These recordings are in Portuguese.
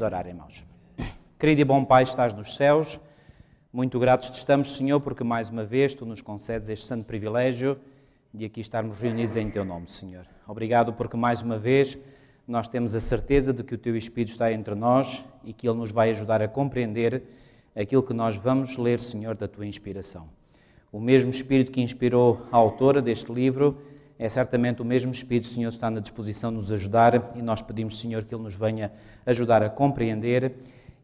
orar, irmãos. Querido e bom Pai, estás nos céus, muito gratos te estamos, Senhor, porque mais uma vez Tu nos concedes este santo privilégio de aqui estarmos reunidos em Teu nome, Senhor. Obrigado porque mais uma vez nós temos a certeza de que o Teu Espírito está entre nós e que Ele nos vai ajudar a compreender aquilo que nós vamos ler, Senhor, da Tua inspiração. O mesmo Espírito que inspirou a autora deste livro é certamente o mesmo Espírito, Senhor, que está na disposição de nos ajudar e nós pedimos, Senhor, que Ele nos venha ajudar a compreender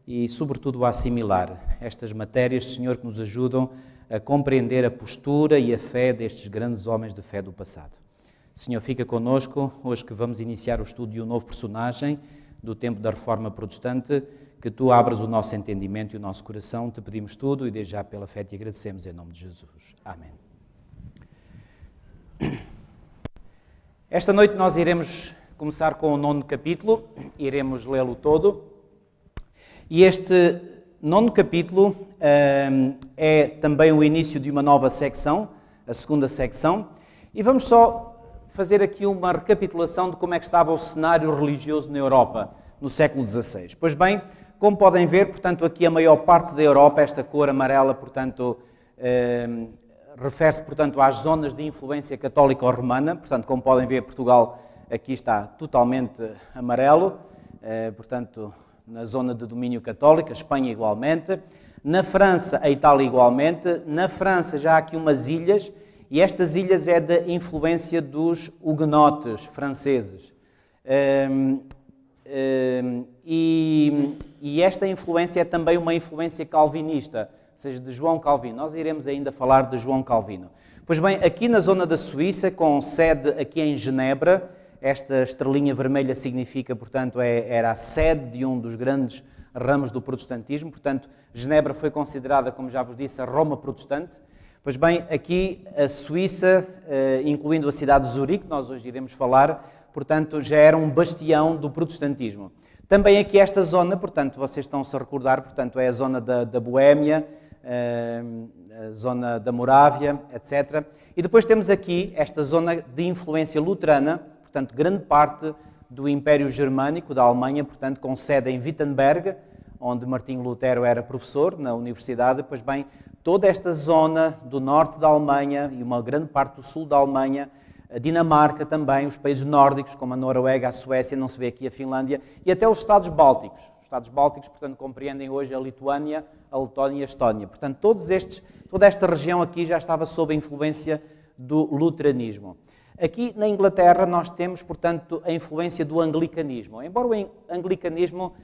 e, sobretudo, a assimilar estas matérias, Senhor, que nos ajudam a compreender a postura e a fé destes grandes homens de fé do passado. Senhor, fica connosco, hoje que vamos iniciar o estudo de um novo personagem do tempo da Reforma Protestante, que Tu abras o nosso entendimento e o nosso coração, te pedimos tudo e desde já pela fé te agradecemos em nome de Jesus. Amém. Esta noite nós iremos começar com o 9º capítulo, iremos lê-lo todo. E este 9º capítulo é também o início de uma nova secção, a segunda secção, e vamos só fazer aqui uma recapitulação de como é que estava o cenário religioso na Europa no século XVI. Pois bem, como podem ver, portanto, aqui a maior parte da Europa, esta cor amarela, portanto, refere-se, portanto, às zonas de influência católica ou romana. Portanto, como podem ver, Portugal aqui está totalmente amarelo, portanto, na zona de domínio católico, a Espanha igualmente. Na França, a Itália igualmente. Na França já há aqui umas ilhas, e estas ilhas é da influência dos huguenotes franceses. E esta influência é também uma influência calvinista, ou seja, de João Calvino. Nós iremos ainda falar de João Calvino. Pois bem, aqui na zona da Suíça, com sede aqui em Genebra, esta estrelinha vermelha significa, portanto, era a sede de um dos grandes ramos do protestantismo. Portanto, Genebra foi considerada, como já vos disse, a Roma protestante. Pois bem, aqui a Suíça, incluindo a cidade de Zurique, nós hoje iremos falar, portanto, já era um bastião do protestantismo. Também aqui esta zona, portanto, vocês estão-se a recordar, portanto, é a zona da Boémia, a zona da Morávia, etc. E depois temos aqui esta zona de influência luterana, portanto, grande parte do Império Germânico da Alemanha, portanto, com sede em Wittenberg, onde Martinho Lutero era professor na universidade. Pois bem, toda esta zona do norte da Alemanha e uma grande parte do sul da Alemanha, a Dinamarca também, os países nórdicos, como a Noruega, a Suécia, não se vê aqui a Finlândia, e até os Estados Bálticos. Os Estados Bálticos, portanto, compreendem hoje a Lituânia, a Letónia e a Estónia. Portanto, toda esta região aqui já estava sob a influência do luteranismo. Aqui na Inglaterra nós temos, portanto, a influência do anglicanismo. Embora o anglicanismo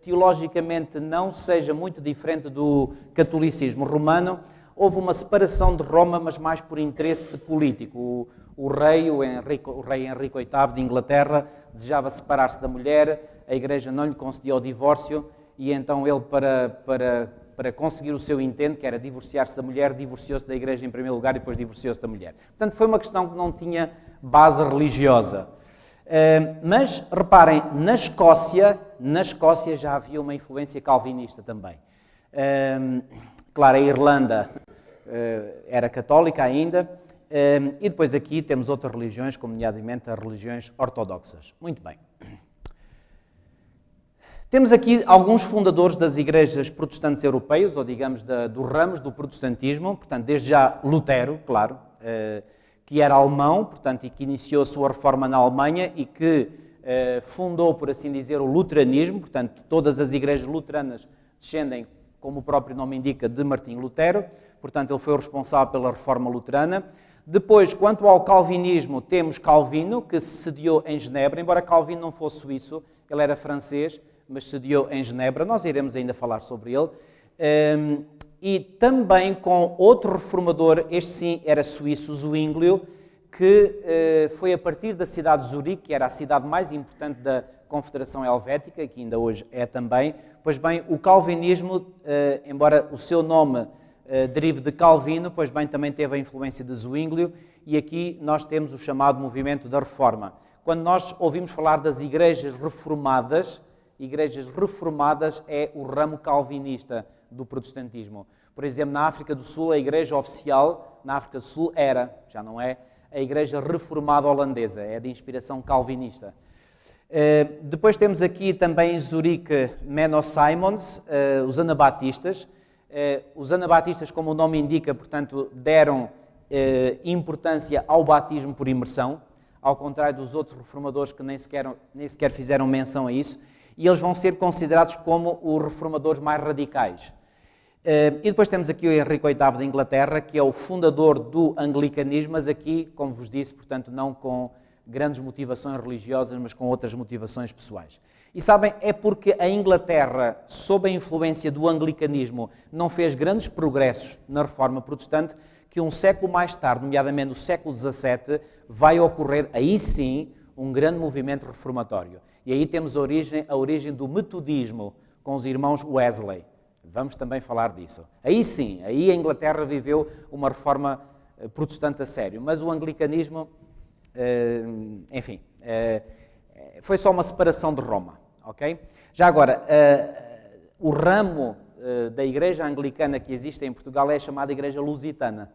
teologicamente não seja muito diferente do catolicismo romano, houve uma separação de Roma, mas mais por interesse político. O rei Henrique VIII de Inglaterra desejava separar-se da mulher, a Igreja não lhe concedia o divórcio e então ele, para conseguir o seu intento, que era divorciar-se da mulher, divorciou-se da Igreja em primeiro lugar e depois divorciou-se da mulher. Portanto, foi uma questão que não tinha base religiosa. Mas, reparem, na Escócia já havia uma influência calvinista também. Claro, a Irlanda era católica ainda, e depois aqui temos outras religiões, como nomeadamente as religiões ortodoxas. Muito bem. Temos aqui alguns fundadores das igrejas protestantes europeias, ou digamos dos ramos do protestantismo, portanto, desde já Lutero, claro, que era alemão, portanto, e que iniciou a sua reforma na Alemanha e que fundou, por assim dizer, o luteranismo. Portanto, todas as igrejas luteranas descendem, como o próprio nome indica, de Martinho Lutero. Portanto, ele foi o responsável pela reforma luterana. Depois, quanto ao calvinismo, temos Calvino, que se sediou em Genebra, embora Calvino não fosse suíço, ele era francês, mas sediou em Genebra. Nós iremos ainda falar sobre ele. E também com outro reformador, este sim era suíço, Zwinglio, que foi a partir da cidade de Zurique, que era a cidade mais importante da Confederação Helvética, que ainda hoje é também. Pois bem, o calvinismo, embora o seu nome derive de Calvino, pois bem, também teve a influência de Zwinglio, e aqui nós temos o chamado movimento da Reforma. Quando nós ouvimos falar das igrejas reformadas é o ramo calvinista do protestantismo. Por exemplo, na África do Sul, a igreja oficial na África do Sul já não é, a igreja reformada holandesa, é de inspiração calvinista. Depois temos aqui também em Zurique Menno Simons, os anabatistas. Os anabatistas, como o nome indica, portanto, deram importância ao batismo por imersão, ao contrário dos outros reformadores que nem sequer fizeram menção a isso, e eles vão ser considerados como os reformadores mais radicais. E depois temos aqui o Henrique VIII de Inglaterra, que é o fundador do anglicanismo, mas aqui, como vos disse, portanto, não com grandes motivações religiosas, mas com outras motivações pessoais. E sabem, é porque a Inglaterra, sob a influência do anglicanismo, não fez grandes progressos na reforma protestante, que um século mais tarde, nomeadamente no século XVII, vai ocorrer, aí sim, um grande movimento reformatório. E aí temos a origem do metodismo com os irmãos Wesley. Vamos também falar disso. Aí sim, aí a Inglaterra viveu uma reforma protestante a sério, mas o anglicanismo, enfim, foi só uma separação de Roma, ok? Já agora, o ramo da igreja anglicana que existe em Portugal é chamada Igreja Lusitana.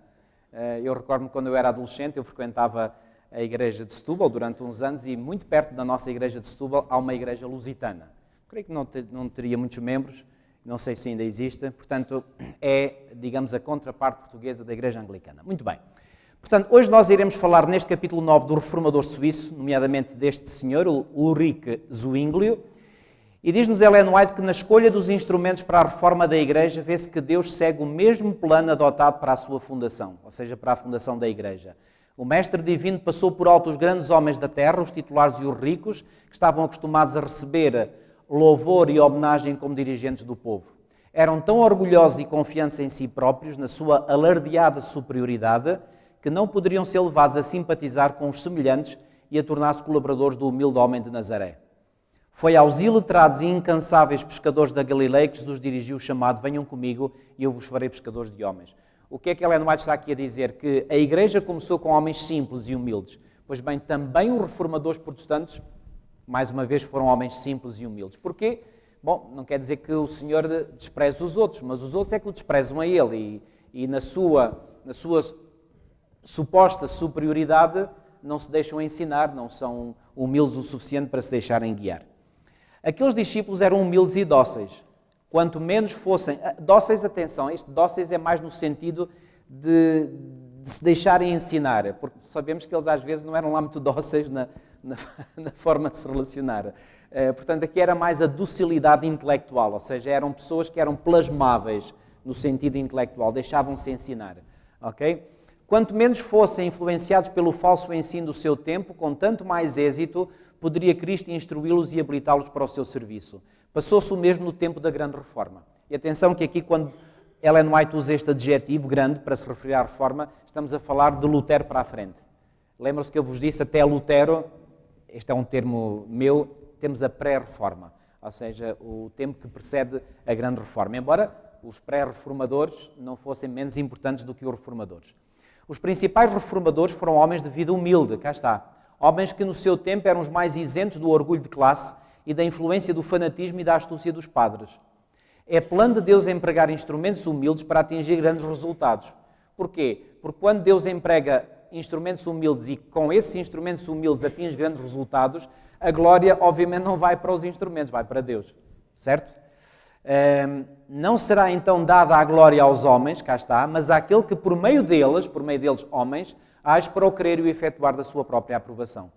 Eu recordo-me quando eu era adolescente, eu frequentava a igreja de Setúbal durante uns anos e muito perto da nossa igreja de Setúbal há uma igreja lusitana. Creio que não teria muitos membros, não sei se ainda existe, portanto é, digamos, a contraparte portuguesa da igreja anglicana. Muito bem. Portanto, hoje nós iremos falar neste capítulo 9 do reformador suíço, nomeadamente deste senhor, o Ulrich Zwinglio, e diz-nos Ellen White que na escolha dos instrumentos para a reforma da igreja vê-se que Deus segue o mesmo plano adotado para a sua fundação, ou seja, para a fundação da igreja. O mestre divino passou por alto os grandes homens da terra, os titulares e os ricos, que estavam acostumados a receber louvor e homenagem como dirigentes do povo. Eram tão orgulhosos e confiantes em si próprios, na sua alardeada superioridade, que não poderiam ser levados a simpatizar com os semelhantes e a tornar-se colaboradores do humilde homem de Nazaré. Foi aos iletrados e incansáveis pescadores da Galileia que Jesus dirigiu o chamado: venham comigo e eu vos farei pescadores de homens. O que é que Ellen White está aqui a dizer? Que a igreja começou com homens simples e humildes. Pois bem, também os reformadores protestantes, mais uma vez, foram homens simples e humildes. Porquê? Bom, não quer dizer que o Senhor despreze os outros, mas os outros é que o desprezam a Ele e na sua suposta superioridade não se deixam ensinar, não são humildes o suficiente para se deixarem guiar. Aqueles discípulos eram humildes e dóceis. Quanto menos fossem... Dóceis, atenção, este dóceis é mais no sentido de se deixarem ensinar, porque sabemos que eles às vezes não eram lá muito dóceis na forma de se relacionar. Portanto, aqui era mais a docilidade intelectual, ou seja, eram pessoas que eram plasmáveis no sentido intelectual, deixavam-se ensinar. Ok? Quanto menos fossem influenciados pelo falso ensino do seu tempo, com tanto mais êxito, poderia Cristo instruí-los e habilitá-los para o seu serviço. Passou-se o mesmo no tempo da Grande Reforma. E atenção que aqui, quando Ellen White usa este adjetivo, grande, para se referir à Reforma, estamos a falar de Lutero para a frente. Lembram-se que eu vos disse, até Lutero, este é um termo meu, temos a pré-reforma, ou seja, o tempo que precede a Grande Reforma, embora os pré-reformadores não fossem menos importantes do que os reformadores. Os principais reformadores foram homens de vida humilde, cá está, homens que no seu tempo eram os mais isentos do orgulho de classe e da influência do fanatismo e da astúcia dos padres. É plano de Deus empregar instrumentos humildes para atingir grandes resultados. Porquê? Porque quando Deus emprega instrumentos humildes e com esses instrumentos humildes atinge grandes resultados, a glória obviamente não vai para os instrumentos, vai para Deus. Certo? Não será então dada a glória aos homens, cá está, mas àquele que por meio deles, homens, age para o querer e o efetuar da sua própria aprovação.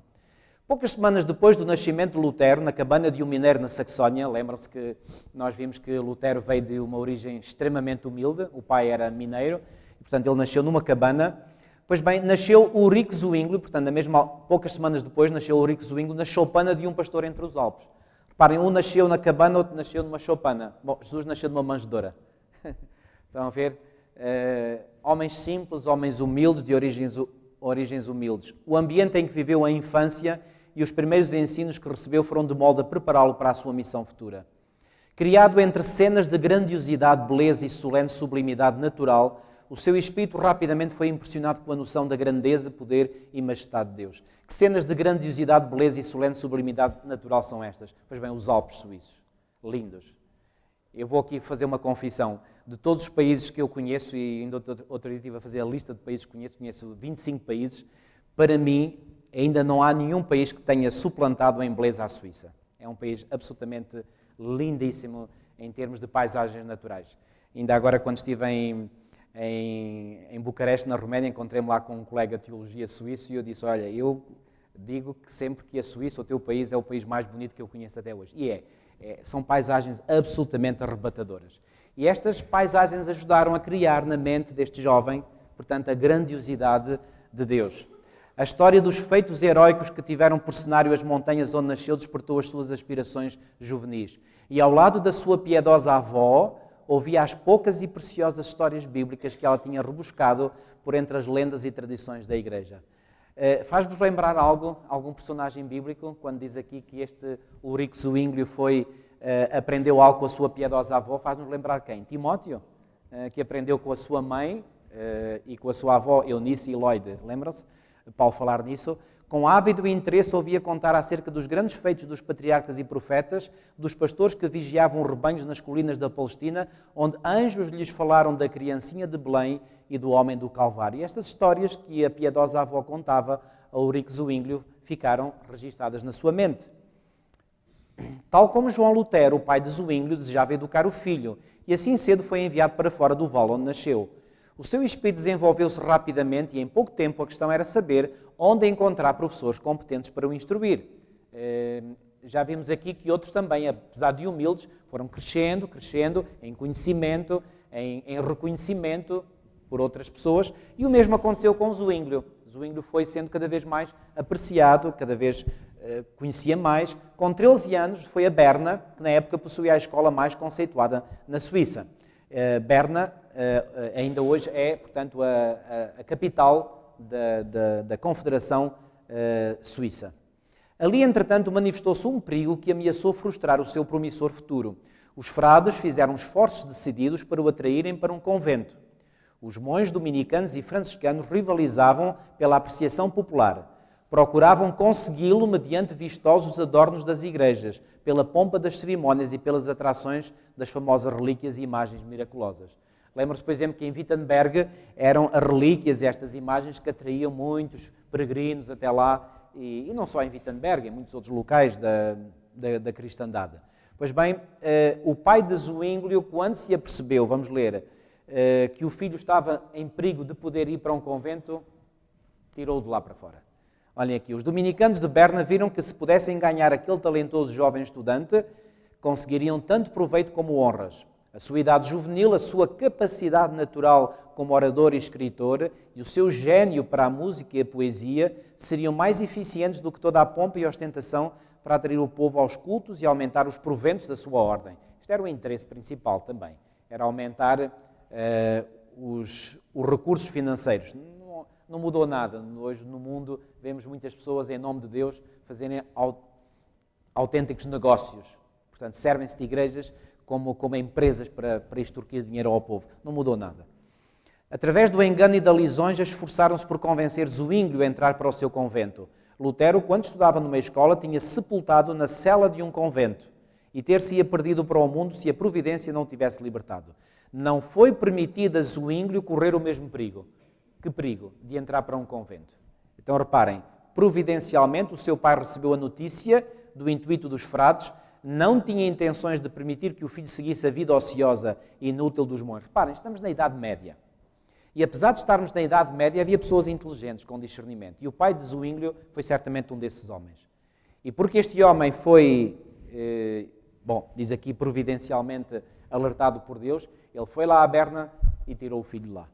Poucas semanas depois do nascimento de Lutero, na cabana de um mineiro na Saxónia, lembram-se que nós vimos que Lutero veio de uma origem extremamente humilde, o pai era mineiro, e, portanto ele nasceu numa cabana. Pois bem, nasceu Ulrich Zwinglio, portanto, poucas semanas depois nasceu Ulrich Zwinglio na choupana de um pastor entre os Alpes. Reparem, um nasceu na cabana, outro nasceu numa choupana. Bom, Jesus nasceu numa manjedoura. Estão a ver? Homens simples, homens humildes, de origens humildes. O ambiente em que viveu a infância e os primeiros ensinos que recebeu foram de modo a prepará-lo para a sua missão futura. Criado entre cenas de grandiosidade, beleza e solene sublimidade natural, o seu espírito rapidamente foi impressionado com a noção da grandeza, poder e majestade de Deus. Que cenas de grandiosidade, beleza e solene sublimidade natural são estas? Pois bem, os Alpes suíços. Lindos. Eu vou aqui fazer uma confissão. De todos os países que eu conheço, e ainda outro dia estive a fazer a lista de países que conheço 25 países, para mim, ainda não há nenhum país que tenha suplantado em beleza a Suíça. É um país absolutamente lindíssimo em termos de paisagens naturais. Ainda agora, quando estive em Bucareste, na Roménia, encontrei-me lá com um colega de teologia suíço e eu disse, olha, eu digo que sempre que a Suíça, o teu país, é o país mais bonito que eu conheço até hoje. E são paisagens absolutamente arrebatadoras. E estas paisagens ajudaram a criar na mente deste jovem, portanto, a grandiosidade de Deus. A história dos feitos heróicos que tiveram por cenário as montanhas onde nasceu despertou as suas aspirações juvenis. E ao lado da sua piedosa avó, ouvia as poucas e preciosas histórias bíblicas que ela tinha rebuscado por entre as lendas e tradições da Igreja. Faz-vos lembrar algum personagem bíblico, quando diz aqui que este Ulrico Zwinglio aprendeu algo com a sua piedosa avó? Faz-nos lembrar quem? Timóteo, que aprendeu com a sua mãe e com a sua avó Eunice e Lloyd. Lembram-se? Paulo falar nisso. Com ávido interesse ouvia contar acerca dos grandes feitos dos patriarcas e profetas, dos pastores que vigiavam rebanhos nas colinas da Palestina, onde anjos lhes falaram da criancinha de Belém e do homem do Calvário. E estas histórias que a piedosa avó contava a Ulrico Zwinglio ficaram registadas na sua mente. Tal como João Lutero, o pai de Zwinglio, desejava educar o filho, e assim cedo foi enviado para fora do vale onde nasceu. O seu espírito desenvolveu-se rapidamente e em pouco tempo a questão era saber onde encontrar professores competentes para o instruir. Já vimos aqui que outros também, apesar de humildes, foram crescendo em conhecimento, em reconhecimento por outras pessoas, e o mesmo aconteceu com Zwinglio. Zwinglio foi sendo cada vez mais apreciado, cada vez conhecia mais. Com 13 anos foi a Berna, que na época possuía a escola mais conceituada na Suíça. Berna ainda hoje é, portanto, a capital da Confederação Suíça. Ali, entretanto, manifestou-se um perigo que ameaçou frustrar o seu promissor futuro. Os frades fizeram esforços decididos para o atraírem para um convento. Os monges dominicanos e franciscanos rivalizavam pela apreciação popular. Procuravam consegui-lo mediante vistosos adornos das igrejas, pela pompa das cerimónias e pelas atrações das famosas relíquias e imagens miraculosas. Lembra-se, por exemplo, que em Wittenberg eram as relíquias e estas imagens que atraíam muitos peregrinos até lá, e não só em Wittenberg, em muitos outros locais da cristandade. Pois bem, o pai de Zwinglio, quando se apercebeu, vamos ler, que o filho estava em perigo de poder ir para um convento, tirou-o de lá para fora. Olhem aqui, os dominicanos de Berna viram que se pudessem ganhar aquele talentoso jovem estudante, conseguiriam tanto proveito como honras. A sua idade juvenil, a sua capacidade natural como orador e escritor e o seu gênio para a música e a poesia seriam mais eficientes do que toda a pompa e ostentação para atrair o povo aos cultos e aumentar os proventos da sua ordem. Isto era o interesse principal também, era aumentar os recursos financeiros. Não mudou nada. Hoje no mundo vemos muitas pessoas, em nome de Deus, fazerem autênticos negócios. Portanto, servem-se de igrejas como empresas para extorquir dinheiro ao povo. Não mudou nada. Através do engano e da lisonja, esforçaram-se por convencer Zwinglio a entrar para o seu convento. Lutero, quando estudava numa escola, tinha sepultado na cela de um convento e ter-se-ia perdido para o mundo se a providência não o tivesse libertado. Não foi permitido a Zwinglio correr o mesmo perigo. Que perigo? De entrar para um convento. Então reparem, providencialmente o seu pai recebeu a notícia do intuito dos frades, não tinha intenções de permitir que o filho seguisse a vida ociosa e inútil dos monges. Reparem, estamos na Idade Média. E apesar de estarmos na Idade Média, havia pessoas inteligentes, com discernimento. E o pai de Zwinglio foi certamente um desses homens. E porque este homem foi, diz aqui providencialmente alertado por Deus, ele foi lá à Berna e tirou o filho de lá.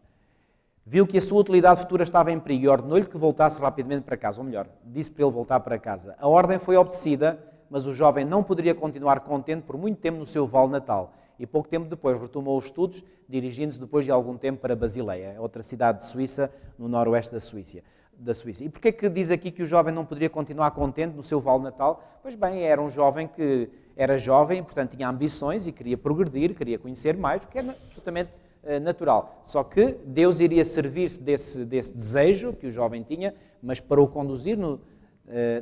Viu que a sua utilidade futura estava em perigo e ordenou-lhe que voltasse rapidamente para casa. Ou melhor, disse para ele voltar para casa. A ordem foi obedecida, mas o jovem não poderia continuar contente por muito tempo no seu vale natal. E pouco tempo depois retomou os estudos, dirigindo-se depois de algum tempo para Basileia, outra cidade de Suíça, no noroeste da Suíça. E porquê que diz aqui que o jovem não poderia continuar contente no seu vale natal? Pois bem, era um jovem que era jovem, portanto tinha ambições e queria progredir, queria conhecer mais, o que é absolutamente natural. Só que Deus iria servir-se desse desejo que o jovem tinha, mas para o conduzir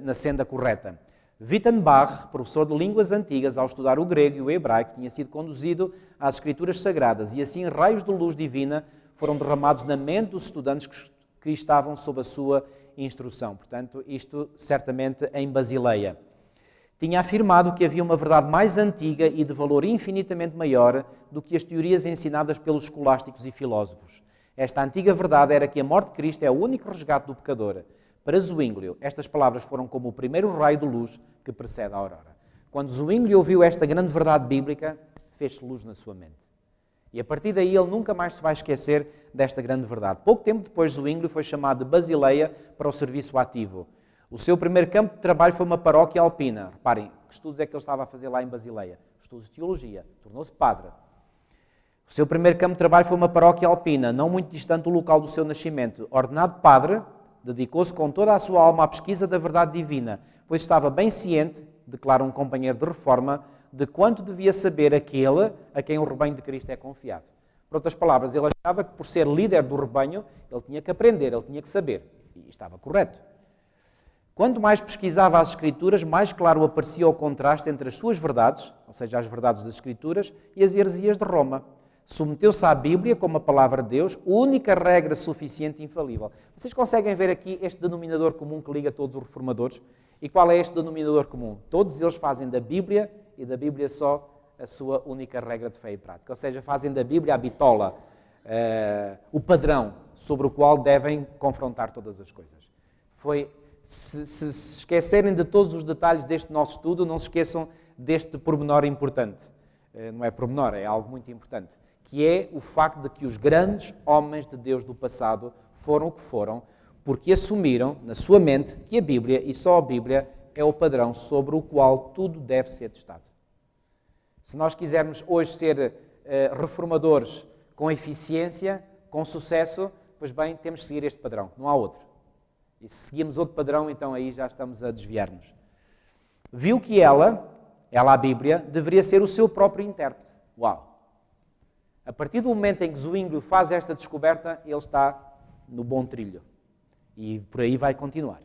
na senda correta. Wittenbach, professor de línguas antigas, ao estudar o grego e o hebraico, tinha sido conduzido às escrituras sagradas e assim raios de luz divina foram derramados na mente dos estudantes que estavam sob a sua instrução. Portanto, isto certamente em Basileia. Tinha afirmado que havia uma verdade mais antiga e de valor infinitamente maior do que as teorias ensinadas pelos escolásticos e filósofos. Esta antiga verdade era que a morte de Cristo é o único resgate do pecador. Para Zwinglio, estas palavras foram como o primeiro raio de luz que precede a aurora. Quando Zwinglio ouviu esta grande verdade bíblica, fez-se luz na sua mente. E a partir daí ele nunca mais se vai esquecer desta grande verdade. Pouco tempo depois, Zwinglio foi chamado de Basileia para o serviço ativo. O seu primeiro campo de trabalho foi uma paróquia alpina. Reparem, que estudos é que ele estava a fazer lá em Basileia? Estudos de teologia. Tornou-se padre. O seu primeiro campo de trabalho foi uma paróquia alpina, não muito distante do local do seu nascimento. Ordenado padre, dedicou-se com toda a sua alma à pesquisa da verdade divina, pois estava bem ciente, declara um companheiro de reforma, de quanto devia saber aquele a quem o rebanho de Cristo é confiado. Por outras palavras, ele achava que por ser líder do rebanho, ele tinha que aprender, ele tinha que saber. E estava correto. Quanto mais pesquisava as Escrituras, mais claro aparecia o contraste entre as suas verdades, ou seja, as verdades das Escrituras, e as heresias de Roma. Submeteu-se à Bíblia como a palavra de Deus, única regra suficiente e infalível. Vocês conseguem ver aqui este denominador comum que liga todos os reformadores? E qual é este denominador comum? Todos eles fazem da Bíblia e da Bíblia só a sua única regra de fé e prática. Ou seja, fazem da Bíblia a bitola, o padrão sobre o qual devem confrontar todas as coisas. Se esquecerem de todos os detalhes deste nosso estudo, não se esqueçam deste pormenor importante. Não é pormenor, é algo muito importante. Que é o facto de que os grandes homens de Deus do passado foram o que foram, porque assumiram na sua mente que a Bíblia, e só a Bíblia, é o padrão sobre o qual tudo deve ser testado. Se nós quisermos hoje ser reformadores com eficiência, com sucesso, pois bem, temos que seguir este padrão, não há outro. E se seguimos outro padrão, então aí já estamos a desviar-nos. Viu que ela, a Bíblia, deveria ser o seu próprio intérprete. Uau! A partir do momento em que Zwinglio faz esta descoberta, ele está no bom trilho. E por aí vai continuar.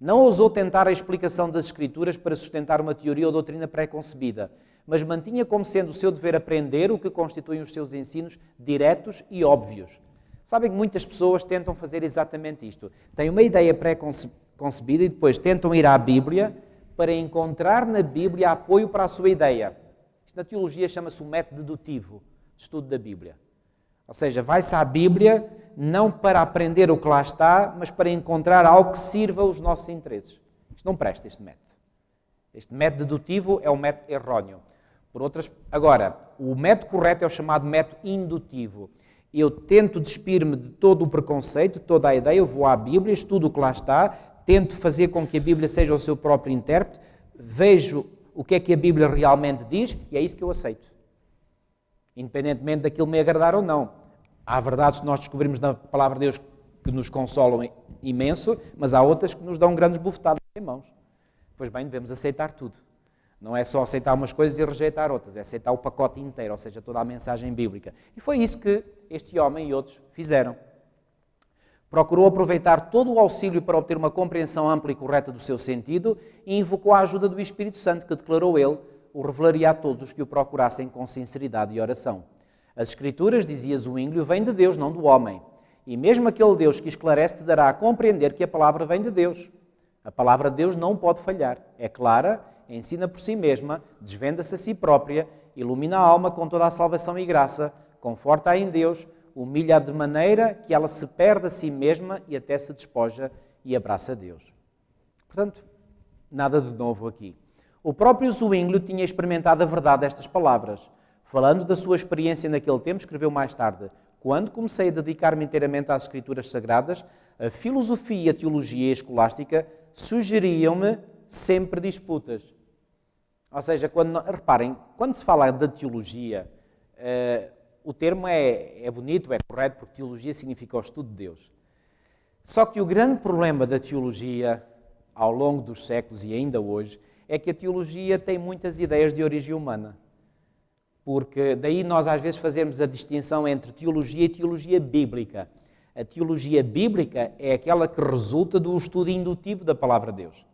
Não ousou tentar a explicação das Escrituras para sustentar uma teoria ou doutrina pré-concebida, mas mantinha como sendo o seu dever aprender o que constituem os seus ensinos diretos e óbvios. Sabem que muitas pessoas tentam fazer exatamente isto. Têm uma ideia pré-concebida e depois tentam ir à Bíblia para encontrar na Bíblia apoio para a sua ideia. Isto na teologia chama-se o método dedutivo de estudo da Bíblia. Ou seja, vai-se à Bíblia não para aprender o que lá está, mas para encontrar algo que sirva aos nossos interesses. Isto não presta, este método. Este método dedutivo é um método erróneo. Agora, o método correto é o chamado método indutivo. Eu tento despir-me de todo o preconceito, de toda a ideia, eu vou à Bíblia, estudo o que lá está, tento fazer com que a Bíblia seja o seu próprio intérprete, vejo o que é que a Bíblia realmente diz e é isso que eu aceito. Independentemente daquilo me agradar ou não. Há verdades que nós descobrimos na Palavra de Deus que nos consolam imenso, mas há outras que nos dão grandes bufetadas em mãos. Pois bem, devemos aceitar tudo. Não é só aceitar umas coisas e rejeitar outras, é aceitar o pacote inteiro, ou seja, toda a mensagem bíblica. E foi isso que este homem e outros fizeram. Procurou aproveitar todo o auxílio para obter uma compreensão ampla e correta do seu sentido e invocou a ajuda do Espírito Santo, que declarou ele, o revelaria a todos os que o procurassem com sinceridade e oração. As Escrituras, dizia Zwinglio, vêm de Deus, não do homem. E mesmo aquele Deus que esclarece te dará a compreender que a palavra vem de Deus. A palavra de Deus não pode falhar. É clara, ensina por si mesma, desvenda-se a si própria, ilumina a alma com toda a salvação e graça, conforta-a em Deus, humilha-a de maneira que ela se perde a si mesma e até se despoja e abraça a Deus. Portanto, nada de novo aqui. O próprio Zwinglio tinha experimentado a verdade destas palavras. Falando da sua experiência naquele tempo, escreveu mais tarde: quando comecei a dedicar-me inteiramente às Escrituras Sagradas, a filosofia e a teologia escolástica sugeriam-me sempre disputas. Ou seja, reparem, quando se fala da teologia, o termo é bonito, é correto, porque teologia significa o estudo de Deus. Só que o grande problema da teologia, ao longo dos séculos e ainda hoje, é que a teologia tem muitas ideias de origem humana. Porque daí nós às vezes fazemos a distinção entre teologia e teologia bíblica. A teologia bíblica é aquela que resulta do estudo indutivo da palavra de Deus.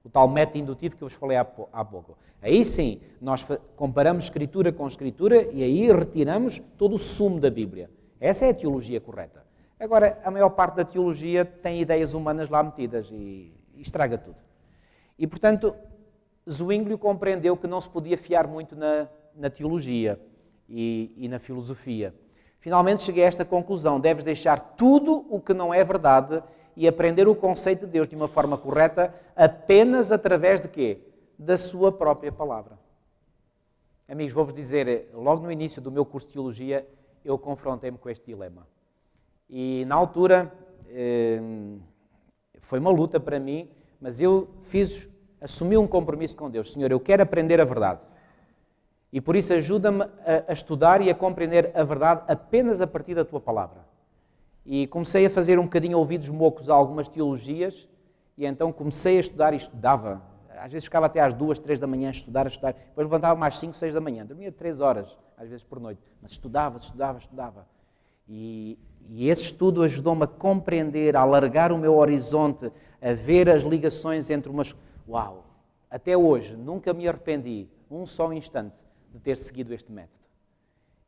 O tal método indutivo que eu vos falei há pouco. Aí sim, nós comparamos Escritura com Escritura e aí retiramos todo o sumo da Bíblia. Essa é a teologia correta. Agora, a maior parte da teologia tem ideias humanas lá metidas e estraga tudo. E, portanto, Zwinglio compreendeu que não se podia fiar muito na teologia e na filosofia. Finalmente cheguei a esta conclusão: deves deixar tudo o que não é verdade e aprender o conceito de Deus de uma forma correta apenas através de quê? Da sua própria palavra. Amigos, vou-vos dizer, logo no início do meu curso de teologia, eu confrontei-me com este dilema. E na altura, foi uma luta para mim, mas eu assumi um compromisso com Deus. Senhor, eu quero aprender a verdade. E por isso ajuda-me a estudar e a compreender a verdade apenas a partir da tua palavra. E comecei a fazer um bocadinho ouvidos mocos a algumas teologias, e então comecei a estudar e estudava. Às vezes ficava até às 2, 3 da manhã a estudar. Depois levantava mais 5, 6 da manhã. Dormia 3 horas, às vezes por noite. Mas estudava. E esse estudo ajudou-me a compreender, a alargar o meu horizonte, a ver as ligações entre umas... Uau! Até hoje, nunca me arrependi, um só instante, de ter seguido este método.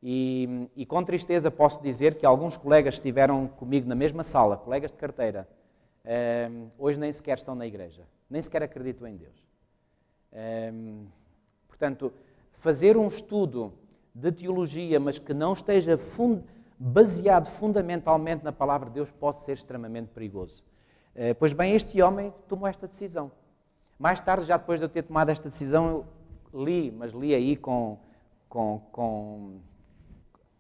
E com tristeza posso dizer que alguns colegas que estiveram comigo na mesma sala, colegas de carteira, hoje nem sequer estão na igreja, nem sequer acreditam em Deus. Portanto, fazer um estudo de teologia, mas que não esteja baseado fundamentalmente na palavra de Deus, pode ser extremamente perigoso. Pois bem, este homem tomou esta decisão. Mais tarde, já depois de eu ter tomado esta decisão, eu li aí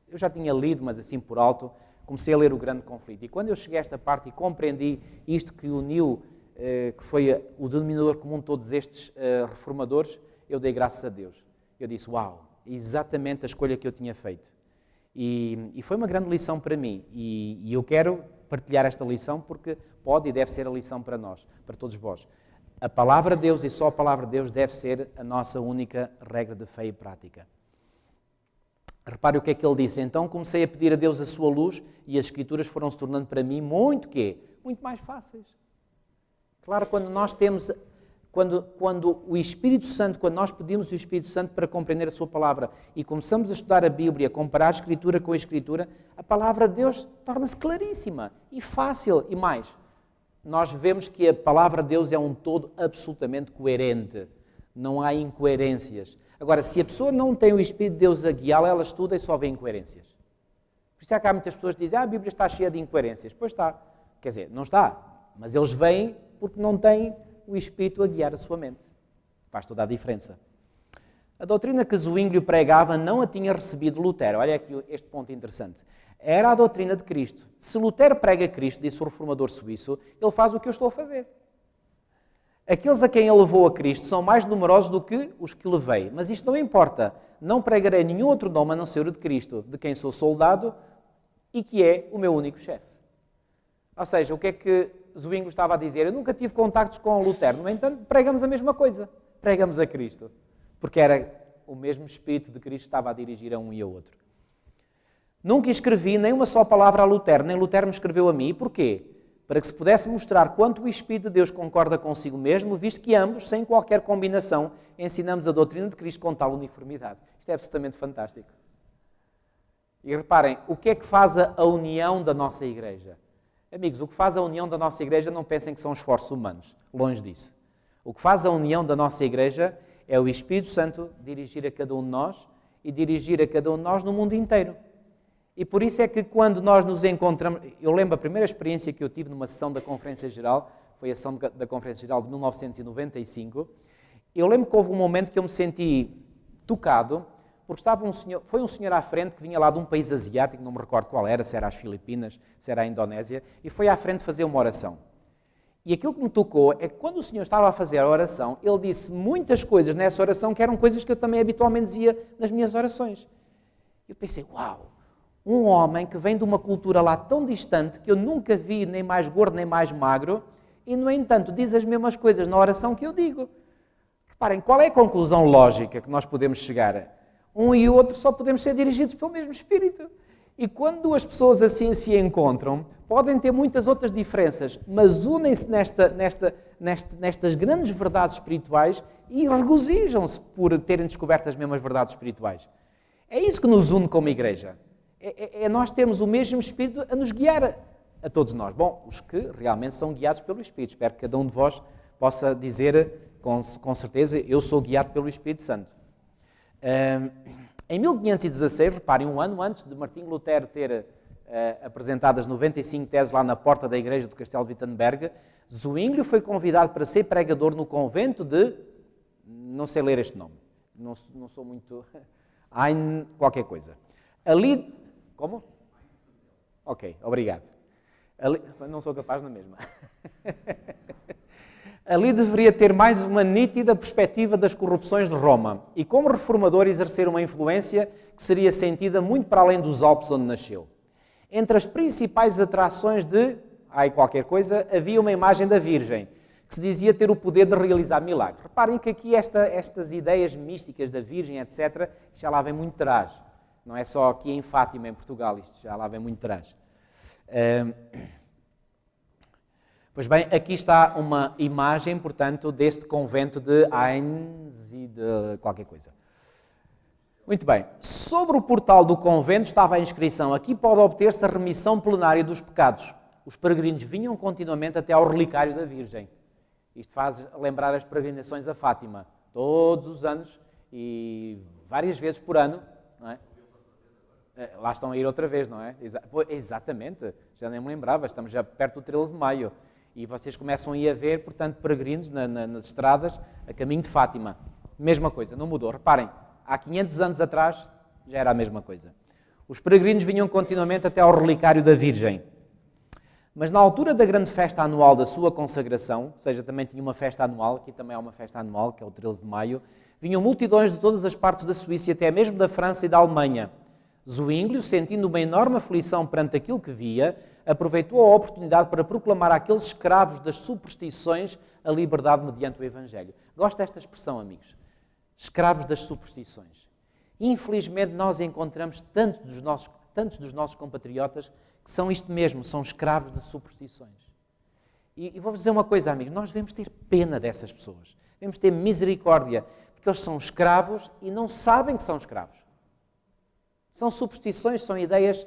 eu já tinha lido, mas assim por alto, comecei a ler o Grande Conflito. E quando eu cheguei a esta parte e compreendi isto que uniu, que foi o denominador comum de todos estes reformadores, eu dei graças a Deus. Eu disse, uau, exatamente a escolha que eu tinha feito. E foi uma grande lição para mim. E eu quero partilhar esta lição porque pode e deve ser a lição para nós, para todos vós. A palavra de Deus e só a palavra de Deus deve ser a nossa única regra de fé e prática. Repare o que é que ele disse. Então comecei a pedir a Deus a sua luz e as Escrituras foram se tornando para mim muito mais fáceis. Claro, quando nós temos, quando o Espírito Santo, quando nós pedimos o Espírito Santo para compreender a sua palavra e começamos a estudar a Bíblia, comparar a Escritura com a Escritura, a palavra de Deus torna-se claríssima e fácil. E mais, nós vemos que a palavra de Deus é um todo absolutamente coerente. Não há incoerências. Agora, se a pessoa não tem o Espírito de Deus a guiá-la, ela estuda e só vê incoerências. Por isso é que há muitas pessoas que dizem, a Bíblia está cheia de incoerências. Pois está. Quer dizer, não está. Mas eles veem porque não têm o Espírito a guiar a sua mente. Faz toda a diferença. A doutrina que Zwinglio pregava não a tinha recebido Lutero. Olha aqui este ponto interessante. Era a doutrina de Cristo. Se Lutero prega Cristo, disse o reformador suíço, ele faz o que eu estou a fazer. Aqueles a quem ele levou a Cristo são mais numerosos do que os que levei. Mas isto não importa. Não pregarei nenhum outro nome a não ser o de Cristo, de quem sou soldado e que é o meu único chefe. Ou seja, o que é que Zwinglio estava a dizer? Eu nunca tive contactos com Lutero. No entanto, pregamos a mesma coisa. Pregamos a Cristo. Porque era o mesmo Espírito de Cristo que estava a dirigir a um e a outro. Nunca escrevi nem uma só palavra a Lutero, nem Lutero me escreveu a mim. E porquê? Para que se pudesse mostrar quanto o Espírito de Deus concorda consigo mesmo, visto que ambos, sem qualquer combinação, ensinamos a doutrina de Cristo com tal uniformidade. Isto é absolutamente fantástico. E reparem, o que é que faz a união da nossa igreja? Amigos, o que faz a união da nossa igreja, não pensem que são esforços humanos. Longe disso. O que faz a união da nossa igreja é o Espírito Santo dirigir a cada um de nós e dirigir a cada um de nós no mundo inteiro. E por isso é que quando nós nos encontramos... Eu lembro a primeira experiência que eu tive numa sessão da Conferência Geral, foi a sessão da Conferência Geral de 1995. Eu lembro que houve um momento que eu me senti tocado, porque foi um senhor à frente que vinha lá de um país asiático, não me recordo qual era, se era as Filipinas, se era a Indonésia, e foi à frente fazer uma oração. E aquilo que me tocou é que quando o senhor estava a fazer a oração, ele disse muitas coisas nessa oração que eram coisas que eu também habitualmente dizia nas minhas orações. Eu pensei, uau! Um homem que vem de uma cultura lá tão distante que eu nunca vi nem mais gordo nem mais magro e, no entanto, diz as mesmas coisas na oração que eu digo. Reparem, qual é a conclusão lógica que nós podemos chegar? Um e o outro só podemos ser dirigidos pelo mesmo Espírito. E quando duas pessoas assim se encontram, podem ter muitas outras diferenças, mas unem-se nestas grandes verdades espirituais e regozijam-se por terem descoberto as mesmas verdades espirituais. É isso que nos une como igreja. É nós termos o mesmo Espírito a nos guiar a todos nós. Bom, os que realmente são guiados pelo Espírito. Espero que cada um de vós possa dizer com certeza, eu sou guiado pelo Espírito Santo. Em 1516, reparem, um ano antes de Martinho Lutero ter apresentado as 95 teses lá na porta da igreja do Castelo de Wittenberg, Zwinglio foi convidado para ser pregador no convento de... Não sei ler este nome. Não sou muito... Ein... qualquer coisa. Ali... Como? Ok, obrigado. Ali... Não sou capaz na mesma. Ali deveria ter mais uma nítida perspectiva das corrupções de Roma e, como reformador, exercer uma influência que seria sentida muito para além dos Alpes onde nasceu. Entre as principais atrações de... qualquer coisa, havia uma imagem da Virgem, que se dizia ter o poder de realizar milagres. Reparem que aqui estas ideias místicas da Virgem, etc., já lá vem muito atrás. Não é só aqui em Fátima, em Portugal, isto já lá vem muito atrás. Pois bem, aqui está uma imagem, portanto, deste convento de Ainz e de qualquer coisa. Muito bem. Sobre o portal do convento estava a inscrição: aqui pode obter-se a remissão plenária dos pecados. Os peregrinos vinham continuamente até ao relicário da Virgem. Isto faz lembrar as peregrinações a Fátima, todos os anos e várias vezes por ano, não é? Lá estão a ir outra vez, não é? Exatamente, já nem me lembrava, estamos já perto do 13 de maio e vocês começam a ir a ver, portanto, peregrinos nas estradas a caminho de Fátima. Mesma coisa, não mudou. Reparem, há 500 anos atrás já era a mesma coisa. Os peregrinos vinham continuamente até ao relicário da Virgem. Mas na altura da grande festa anual da sua consagração, ou seja, também tinha uma festa anual, aqui também há uma festa anual, que é o 13 de maio, vinham multidões de todas as partes da Suíça e até mesmo da França e da Alemanha. Zwinglio, sentindo uma enorme aflição perante aquilo que via, aproveitou a oportunidade para proclamar àqueles escravos das superstições a liberdade mediante o Evangelho. Gosto desta expressão, amigos. Escravos das superstições. Infelizmente, nós encontramos tantos dos nossos compatriotas que são isto mesmo, são escravos de superstições. E vou-vos dizer uma coisa, amigos, nós devemos ter pena dessas pessoas. Devemos ter misericórdia, porque eles são escravos e não sabem que são escravos. São superstições, são ideias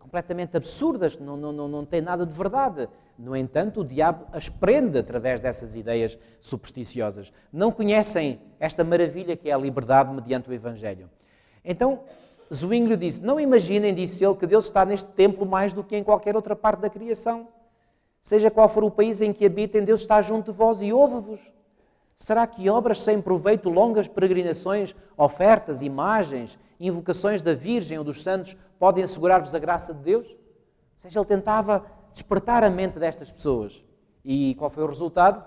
completamente absurdas, não têm nada de verdade. No entanto, o diabo as prende através dessas ideias supersticiosas. Não conhecem esta maravilha que é a liberdade mediante o Evangelho. Então, Zwinglio disse: não imaginem, disse ele, que Deus está neste templo mais do que em qualquer outra parte da criação. Seja qual for o país em que habitem, Deus está junto de vós e ouve-vos. Será que obras sem proveito, longas peregrinações, ofertas, imagens, invocações da Virgem ou dos santos podem assegurar-vos a graça de Deus? Ou seja, ele tentava despertar a mente destas pessoas. E qual foi o resultado?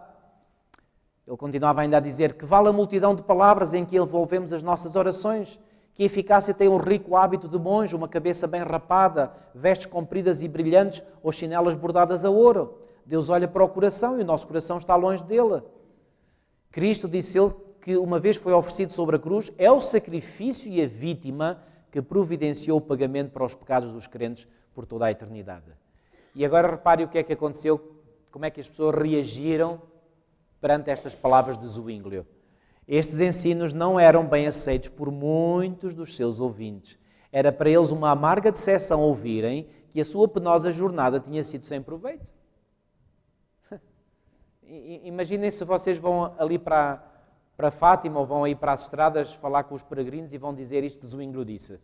Ele continuava ainda a dizer que vale a multidão de palavras em que envolvemos as nossas orações, que a eficácia tem um rico hábito de monge, uma cabeça bem rapada, vestes compridas e brilhantes ou chinelas bordadas a ouro. Deus olha para o coração e o nosso coração está longe dele. Cristo, disse ele, que uma vez foi oferecido sobre a cruz, é o sacrifício e a vítima que providenciou o pagamento para os pecados dos crentes por toda a eternidade. E agora repare o que é que aconteceu, como é que as pessoas reagiram perante estas palavras de Zwinglio. Estes ensinos não eram bem aceitos por muitos dos seus ouvintes. Era para eles uma amarga decepção ouvirem que a sua penosa jornada tinha sido sem proveito. Imaginem se vocês vão ali para Fátima ou vão aí para as estradas falar com os peregrinos e vão dizer isto que Zwinglio disse.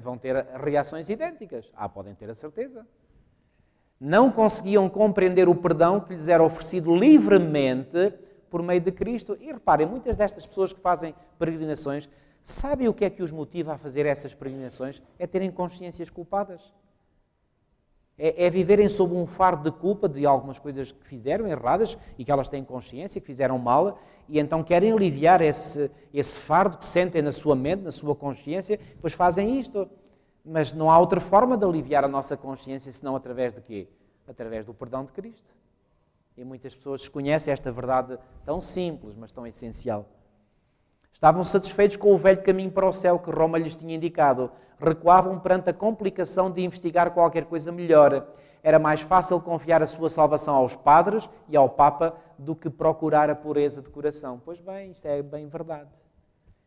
Vão ter reações idênticas. Podem ter a certeza. Não conseguiam compreender o perdão que lhes era oferecido livremente por meio de Cristo. E reparem, muitas destas pessoas que fazem peregrinações, sabem o que é que os motiva a fazer essas peregrinações? É terem consciências culpadas. É viverem sob um fardo de culpa de algumas coisas que fizeram erradas e que elas têm consciência, que fizeram mal, e então querem aliviar esse fardo que sentem na sua mente, na sua consciência, pois fazem isto. Mas não há outra forma de aliviar a nossa consciência senão através de quê? Através do perdão de Cristo. E muitas pessoas desconhecem esta verdade tão simples, mas tão essencial. Estavam satisfeitos com o velho caminho para o céu que Roma lhes tinha indicado. Recuavam perante a complicação de investigar qualquer coisa melhor. Era mais fácil confiar a sua salvação aos padres e ao Papa do que procurar a pureza de coração. Pois bem, isto é bem verdade.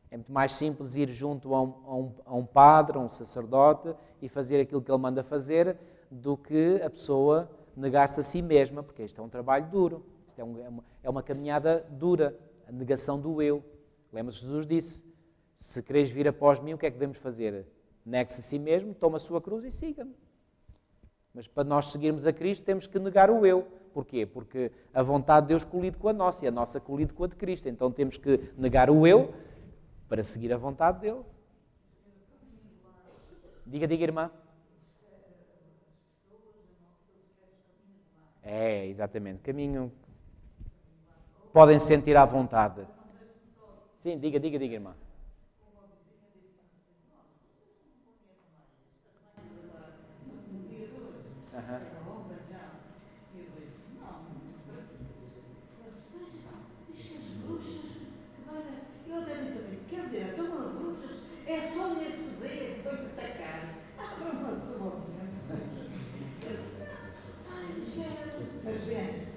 É muito mais simples ir junto a um padre, a um sacerdote, e fazer aquilo que ele manda fazer, do que a pessoa negar-se a si mesma, porque isto é um trabalho duro, isto é uma caminhada dura, a negação do eu. Lembra-se, Jesus disse, se queres vir após mim, o que é que devemos fazer? Negue-se a si mesmo, toma a sua cruz e siga-me. Mas para nós seguirmos a Cristo temos que negar o eu. Porquê? Porque a vontade de Deus colide com a nossa e a nossa colide com a de Cristo. Então temos que negar o eu para seguir a vontade dele. Diga, irmã. É, exatamente. Caminho. Podem sentir à vontade. Sim, diga, irmã. É só nesse dia que foi que atacar. Abra uma sua. Mas bem,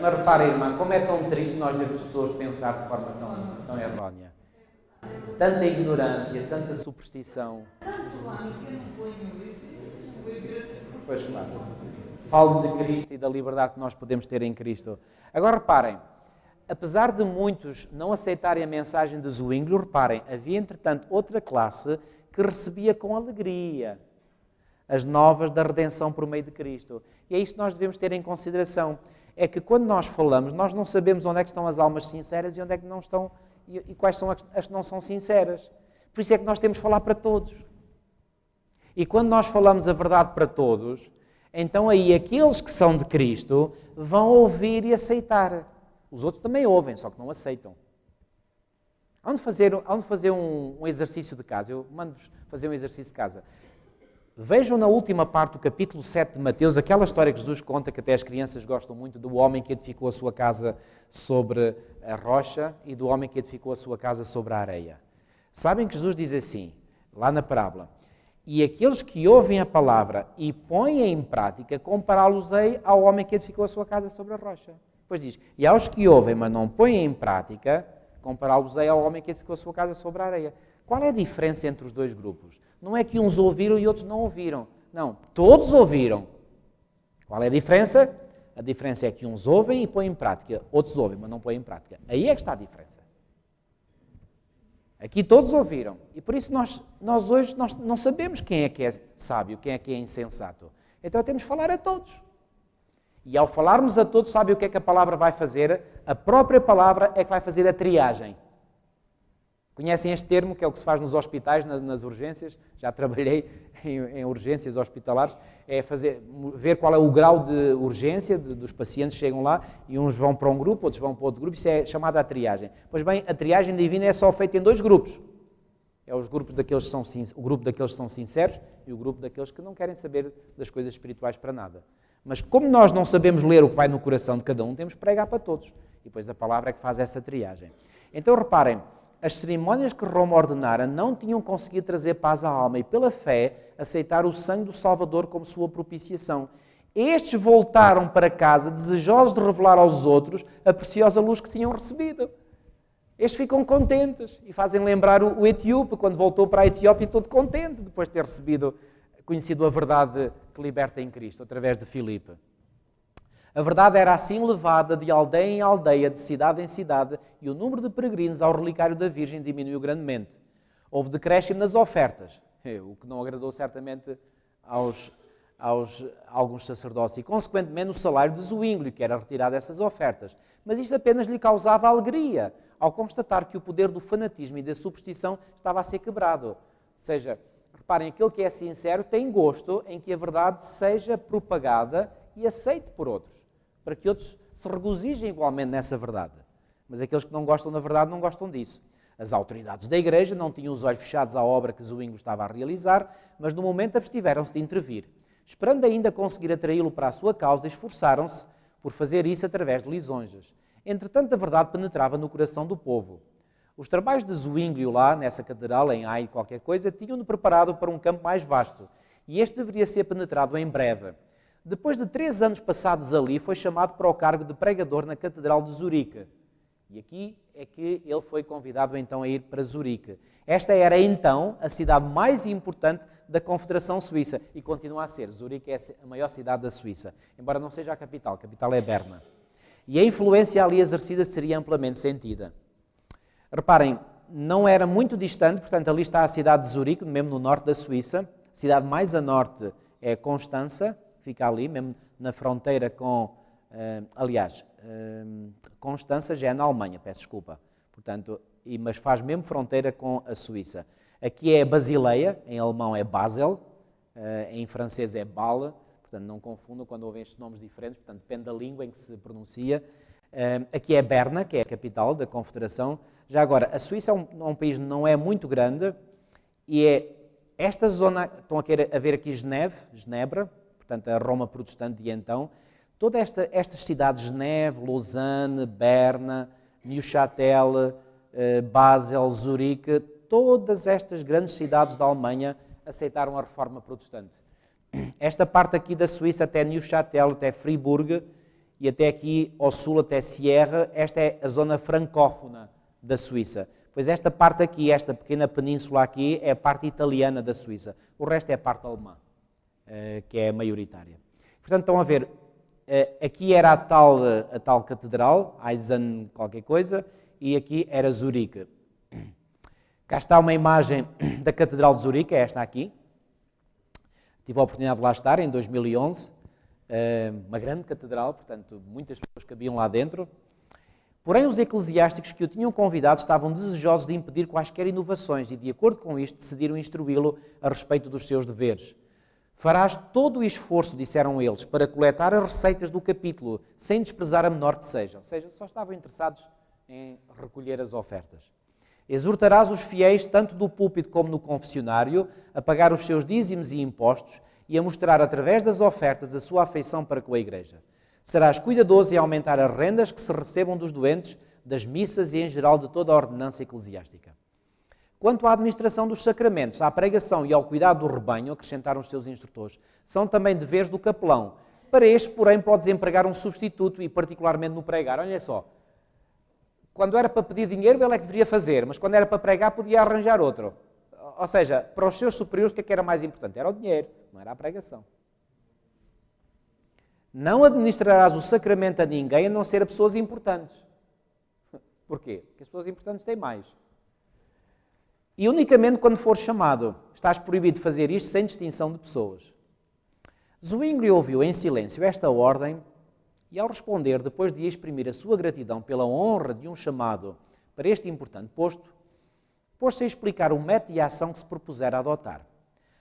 Mas repara, irmã, como é tão triste nós vermos pessoas pensar de forma tão errónea. Tanta ignorância, tanta superstição. tanto ano que eu não ponho isso, não vou ver. Pois claro. Falo de Cristo e da liberdade que nós podemos ter em Cristo. Agora reparem, apesar de muitos não aceitarem a mensagem de Zwinglio, reparem, havia entretanto outra classe que recebia com alegria as novas da redenção por meio de Cristo. E é isto que nós devemos ter em consideração. É que quando nós falamos, nós não sabemos onde é que estão as almas sinceras e onde é que não estão, e quais são as que não são sinceras. Por isso é que nós temos que falar para todos. E quando nós falamos a verdade para todos, então aí aqueles que são de Cristo vão ouvir e aceitar. Os outros também ouvem, só que não aceitam. Há de fazer um exercício de casa. Eu mando-vos fazer um exercício de casa. Vejam na última parte do capítulo 7 de Mateus, aquela história que Jesus conta, que até as crianças gostam muito, do homem que edificou a sua casa sobre a rocha e do homem que edificou a sua casa sobre a areia. Sabem que Jesus diz assim, lá na parábola, e aqueles que ouvem a palavra e põem em prática, compará-los-ei ao homem que edificou a sua casa sobre a rocha. Depois diz, e aos que ouvem, mas não põem em prática, compará-los-ei ao homem que edificou a sua casa sobre a areia. Qual é a diferença entre os dois grupos? Não é que uns ouviram e outros não ouviram. Não, todos ouviram. Qual é a diferença? A diferença é que uns ouvem e põem em prática, outros ouvem, mas não põem em prática. Aí é que está a diferença. Aqui todos ouviram. E por isso nós hoje não sabemos quem é sábio, quem é insensato. Então temos que falar a todos. E ao falarmos a todos, sabe o que é que a palavra vai fazer? A própria palavra é que vai fazer a triagem. Conhecem este termo, que é o que se faz nos hospitais, nas urgências? Já trabalhei em urgências hospitalares. É ver qual é o grau de urgência dos pacientes que chegam lá e uns vão para um grupo, outros vão para outro grupo. Isso é chamada a triagem. Pois bem, a triagem divina é só feita em dois grupos. É o grupo daqueles que são sinceros e o grupo daqueles que não querem saber das coisas espirituais para nada. Mas como nós não sabemos ler o que vai no coração de cada um, temos que pregar para todos. E depois a palavra é que faz essa triagem. Então reparem, as cerimónias que Roma ordenara não tinham conseguido trazer paz à alma e, pela fé, aceitaram o sangue do Salvador como sua propiciação. Estes voltaram para casa desejosos de revelar aos outros a preciosa luz que tinham recebido. Estes ficam contentes e fazem lembrar o etíope, quando voltou para a Etiópia todo contente, depois de ter conhecido a verdade que liberta em Cristo, através de Filipe. A verdade era assim levada de aldeia em aldeia, de cidade em cidade, e o número de peregrinos ao relicário da Virgem diminuiu grandemente. Houve decréscimo nas ofertas, o que não agradou certamente aos alguns sacerdotes, e consequentemente o salário de Zwinglio, que era retirado dessas ofertas. Mas isto apenas lhe causava alegria, ao constatar que o poder do fanatismo e da superstição estava a ser quebrado. Ou seja, reparem, aquele que é sincero tem gosto em que a verdade seja propagada e aceite por outros, para que outros se regozijem igualmente nessa verdade. Mas aqueles que não gostam da verdade não gostam disso. As autoridades da Igreja não tinham os olhos fechados à obra que Zwinglio estava a realizar, mas no momento abstiveram-se de intervir. Esperando ainda conseguir atraí-lo para a sua causa, esforçaram-se por fazer isso através de lisonjas. Entretanto, a verdade penetrava no coração do povo. Os trabalhos de Zwinglio lá, nessa catedral, em Ai qualquer coisa, tinham-no preparado para um campo mais vasto, e este deveria ser penetrado em breve. Depois de 3 anos passados ali, foi chamado para o cargo de pregador na Catedral de Zurique. E aqui é que ele foi convidado então a ir para Zurique. Esta era então a cidade mais importante da Confederação Suíça e continua a ser. Zurique é a maior cidade da Suíça, embora não seja a capital é Berna. E a influência ali exercida seria amplamente sentida. Reparem, não era muito distante, portanto ali está a cidade de Zurique, mesmo no norte da Suíça. A cidade mais a norte é Constança, que fica ali, mesmo na fronteira com... Constança já é na Alemanha, peço desculpa. Portanto, mas faz mesmo fronteira com a Suíça. Aqui é Basileia, em alemão é Basel, em francês é Bâle, portanto não confundam quando ouvem estes nomes diferentes, portanto depende da língua em que se pronuncia. Aqui é Berna, que é a capital da Confederação. Já agora, a Suíça é um país que não é muito grande e é esta zona, estão a ver aqui Genebra, portanto a Roma protestante de então, todas estas cidades, Geneve, Lausanne, Berna, Neuchâtel, Basel, Zurique, todas estas grandes cidades da Alemanha aceitaram a reforma protestante. Esta parte aqui da Suíça até Neuchâtel, até Friburgo e até aqui ao sul, até Sierra, esta é a zona francófona da Suíça. Pois esta parte aqui, esta pequena península aqui, é a parte italiana da Suíça. O resto é a parte alemã, que é a maioritária. Portanto, estão a ver, aqui era a tal catedral, Eisen qualquer coisa, e aqui era Zurique. Cá está uma imagem da Catedral de Zurique, é esta aqui. Tive a oportunidade de lá estar em 2011. Uma grande catedral, portanto, muitas pessoas cabiam lá dentro. Porém, os eclesiásticos que o tinham convidado estavam desejosos de impedir quaisquer inovações e, de acordo com isto, decidiram instruí-lo a respeito dos seus deveres. Farás todo o esforço, disseram eles, para coletar as receitas do capítulo, sem desprezar a menor que seja. Ou seja, só estavam interessados em recolher as ofertas. Exortarás os fiéis, tanto do púlpito como no confessionário, a pagar os seus dízimos e impostos e a mostrar através das ofertas a sua afeição para com a Igreja. Serás cuidadoso em aumentar as rendas que se recebam dos doentes, das missas e, em geral, de toda a ordenança eclesiástica. Quanto à administração dos sacramentos, à pregação e ao cuidado do rebanho, acrescentaram os seus instrutores, são também deveres do capelão. Para este, porém, podes empregar um substituto e, particularmente, no pregar. Olha só, quando era para pedir dinheiro, ele é que deveria fazer, mas quando era para pregar, podia arranjar outro. Ou seja, para os seus superiores, o que era mais importante? Era o dinheiro, não era a pregação. Não administrarás o sacramento a ninguém, a não ser a pessoas importantes. Porquê? Porque as pessoas importantes têm mais. E unicamente quando for chamado, estás proibido de fazer isto sem distinção de pessoas. Zwingli ouviu em silêncio esta ordem e, ao responder, depois de exprimir a sua gratidão pela honra de um chamado para este importante posto, pôs-se a explicar o método e a ação que se propusera adotar.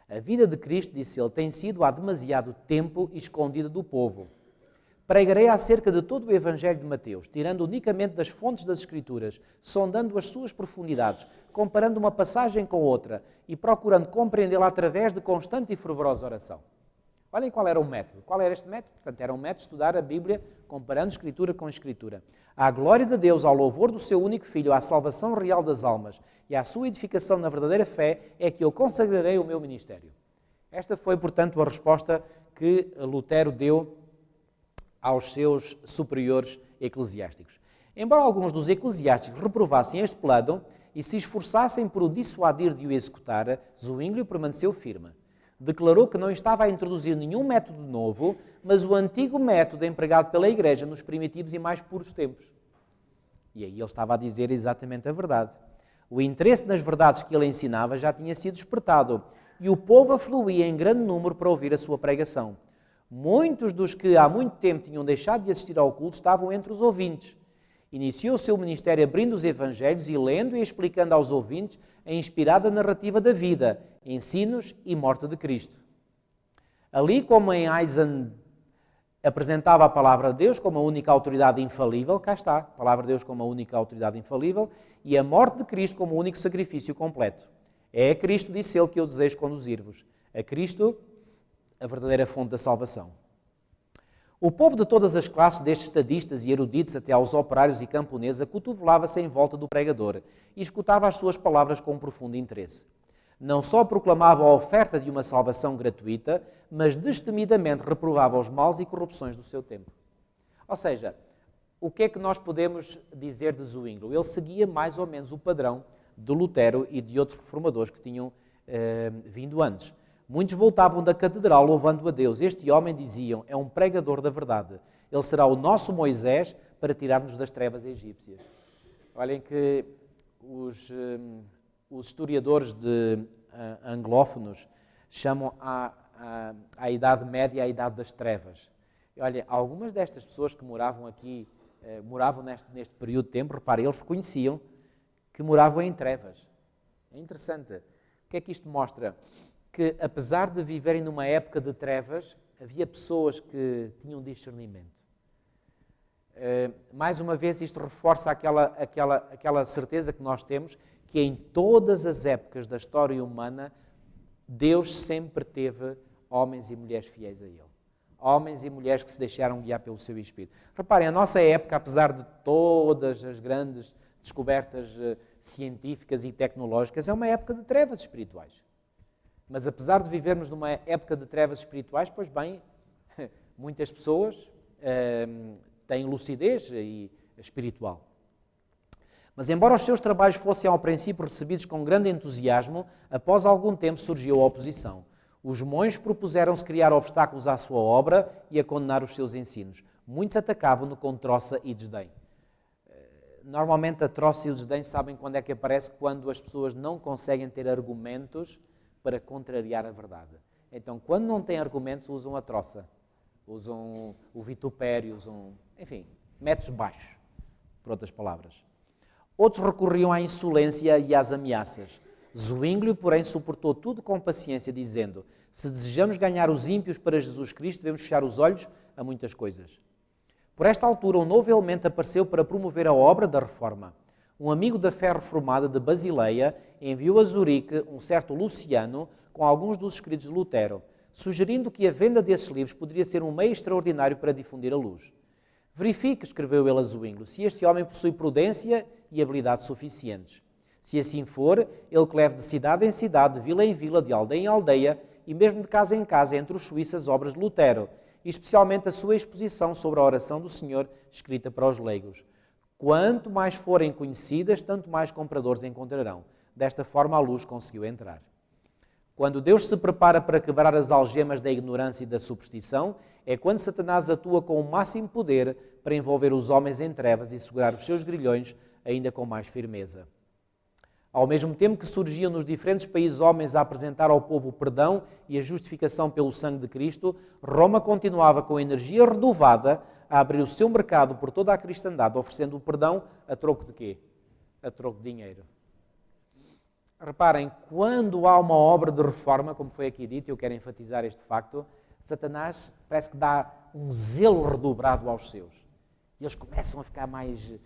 A vida de Cristo, disse ele, tem sido há demasiado tempo escondida do povo. Pregarei acerca de todo o Evangelho de Mateus, tirando unicamente das fontes das Escrituras, sondando as suas profundidades, comparando uma passagem com outra e procurando compreendê-la através de constante e fervorosa oração. Olhem qual era o método. Qual era este método? Portanto, era um método de estudar a Bíblia comparando Escritura com Escritura. À glória de Deus, ao louvor do seu único Filho, à salvação real das almas e à sua edificação na verdadeira fé, é que eu consagrarei o meu ministério. Esta foi, portanto, a resposta que Lutero deu aos seus superiores eclesiásticos. Embora alguns dos eclesiásticos reprovassem este plano e se esforçassem por o dissuadir de o executar, Zwingli permaneceu firme. Declarou que não estava a introduzir nenhum método novo, mas o antigo método empregado pela Igreja nos primitivos e mais puros tempos. E aí ele estava a dizer exatamente a verdade. O interesse nas verdades que ele ensinava já tinha sido despertado e o povo afluía em grande número para ouvir a sua pregação. Muitos dos que há muito tempo tinham deixado de assistir ao culto estavam entre os ouvintes. Iniciou o seu ministério abrindo os evangelhos e lendo e explicando aos ouvintes a inspirada narrativa da vida, ensinos e morte de Cristo. Ali, como em Eisen apresentava a palavra de Deus como a única autoridade infalível, cá está, a palavra de Deus como a única autoridade infalível, e a morte de Cristo como o único sacrifício completo. É a Cristo, disse ele, que eu desejo conduzir-vos. A Cristo, a verdadeira fonte da salvação. O povo de todas as classes, destes estadistas e eruditos até aos operários e camponeses, acotovelava-se em volta do pregador e escutava as suas palavras com profundo interesse. Não só proclamava a oferta de uma salvação gratuita, mas destemidamente reprovava os males e corrupções do seu tempo. Ou seja, o que é que nós podemos dizer de Zwinglio? Ele seguia mais ou menos o padrão de Lutero e de outros reformadores que tinham vindo antes. Muitos voltavam da catedral louvando a Deus. Este homem, diziam, é um pregador da verdade. Ele será o nosso Moisés para tirar-nos das trevas egípcias. Olhem que os historiadores anglófonos chamam a Idade Média a Idade das Trevas. Olha, algumas destas pessoas que moravam aqui, moravam neste período de tempo, reparem, eles reconheciam que moravam em trevas. É interessante. O que é que isto mostra? Que, apesar de viverem numa época de trevas, havia pessoas que tinham discernimento. Mais uma vez, isto reforça aquela certeza que nós temos, que em todas as épocas da história humana, Deus sempre teve homens e mulheres fiéis a Ele. Homens e mulheres que se deixaram guiar pelo seu Espírito. Reparem, a nossa época, apesar de todas as grandes descobertas científicas e tecnológicas, é uma época de trevas espirituais. Mas apesar de vivermos numa época de trevas espirituais, pois bem, muitas pessoas têm lucidez espiritual. Mas embora os seus trabalhos fossem ao princípio recebidos com grande entusiasmo, após algum tempo surgiu a oposição. Os monges propuseram-se criar obstáculos à sua obra e a condenar os seus ensinos. Muitos atacavam-no com troça e desdém. Normalmente a troça e o desdém sabem quando é que aparece? Quando as pessoas não conseguem ter argumentos para contrariar a verdade. Então, quando não têm argumentos, usam a troça, usam o vitupério, enfim, métodos baixos, por outras palavras. Outros recorriam à insolência e às ameaças. Zwinglio, porém, suportou tudo com paciência, dizendo: se desejamos ganhar os ímpios para Jesus Cristo, devemos fechar os olhos a muitas coisas. Por esta altura, um novo elemento apareceu para promover a obra da reforma. Um amigo da fé reformada de Basileia enviou a Zurique um certo Luciano com alguns dos escritos de Lutero, sugerindo que a venda desses livros poderia ser um meio extraordinário para difundir a luz. Verifique, escreveu ele a Zwinglio, se este homem possui prudência e habilidade suficientes. Se assim for, ele que leve de cidade em cidade, de vila em vila, de aldeia em aldeia e mesmo de casa em casa entre os suíços as obras de Lutero, e especialmente a sua exposição sobre a oração do Senhor escrita para os leigos. Quanto mais forem conhecidas, tanto mais compradores encontrarão. Desta forma a luz conseguiu entrar. Quando Deus se prepara para quebrar as algemas da ignorância e da superstição, é quando Satanás atua com o máximo poder para envolver os homens em trevas e segurar os seus grilhões ainda com mais firmeza. Ao mesmo tempo que surgiam nos diferentes países homens a apresentar ao povo o perdão e a justificação pelo sangue de Cristo, Roma continuava com energia renovada a abrir o seu mercado por toda a cristandade, oferecendo o perdão a troco de quê? A troco de dinheiro. Reparem, quando há uma obra de reforma, como foi aqui dito, eu quero enfatizar este facto, Satanás parece que dá um zelo redobrado aos seus. E eles começam a ficar mais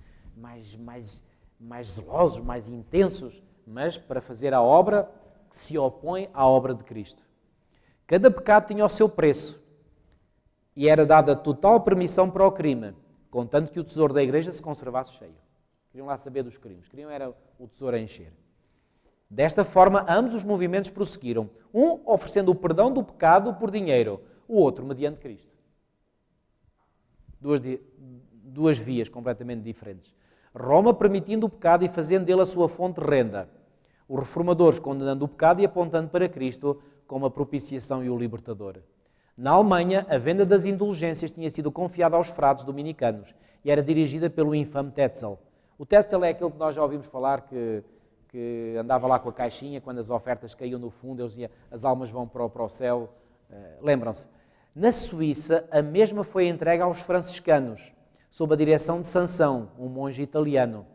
zelosos, mais intensos, mas para fazer a obra que se opõe à obra de Cristo. Cada pecado tinha o seu preço e era dada total permissão para o crime, contanto que o tesouro da igreja se conservasse cheio. Queriam lá saber dos crimes, queriam era o tesouro a encher. Desta forma, ambos os movimentos prosseguiram, um oferecendo o perdão do pecado por dinheiro, o outro mediante Cristo. Duas vias completamente diferentes. Roma permitindo o pecado e fazendo dele a sua fonte de renda. Os reformadores condenando o pecado e apontando para Cristo como a propiciação e o libertador. Na Alemanha, a venda das indulgências tinha sido confiada aos frades dominicanos e era dirigida pelo infame Tetzel. O Tetzel é aquele que nós já ouvimos falar que andava lá com a caixinha, quando as ofertas caíam no fundo, ele dizia, as almas vão para o céu. Lembram-se? Na Suíça, a mesma foi entregue aos franciscanos, sob a direção de Sansão, um monge italiano.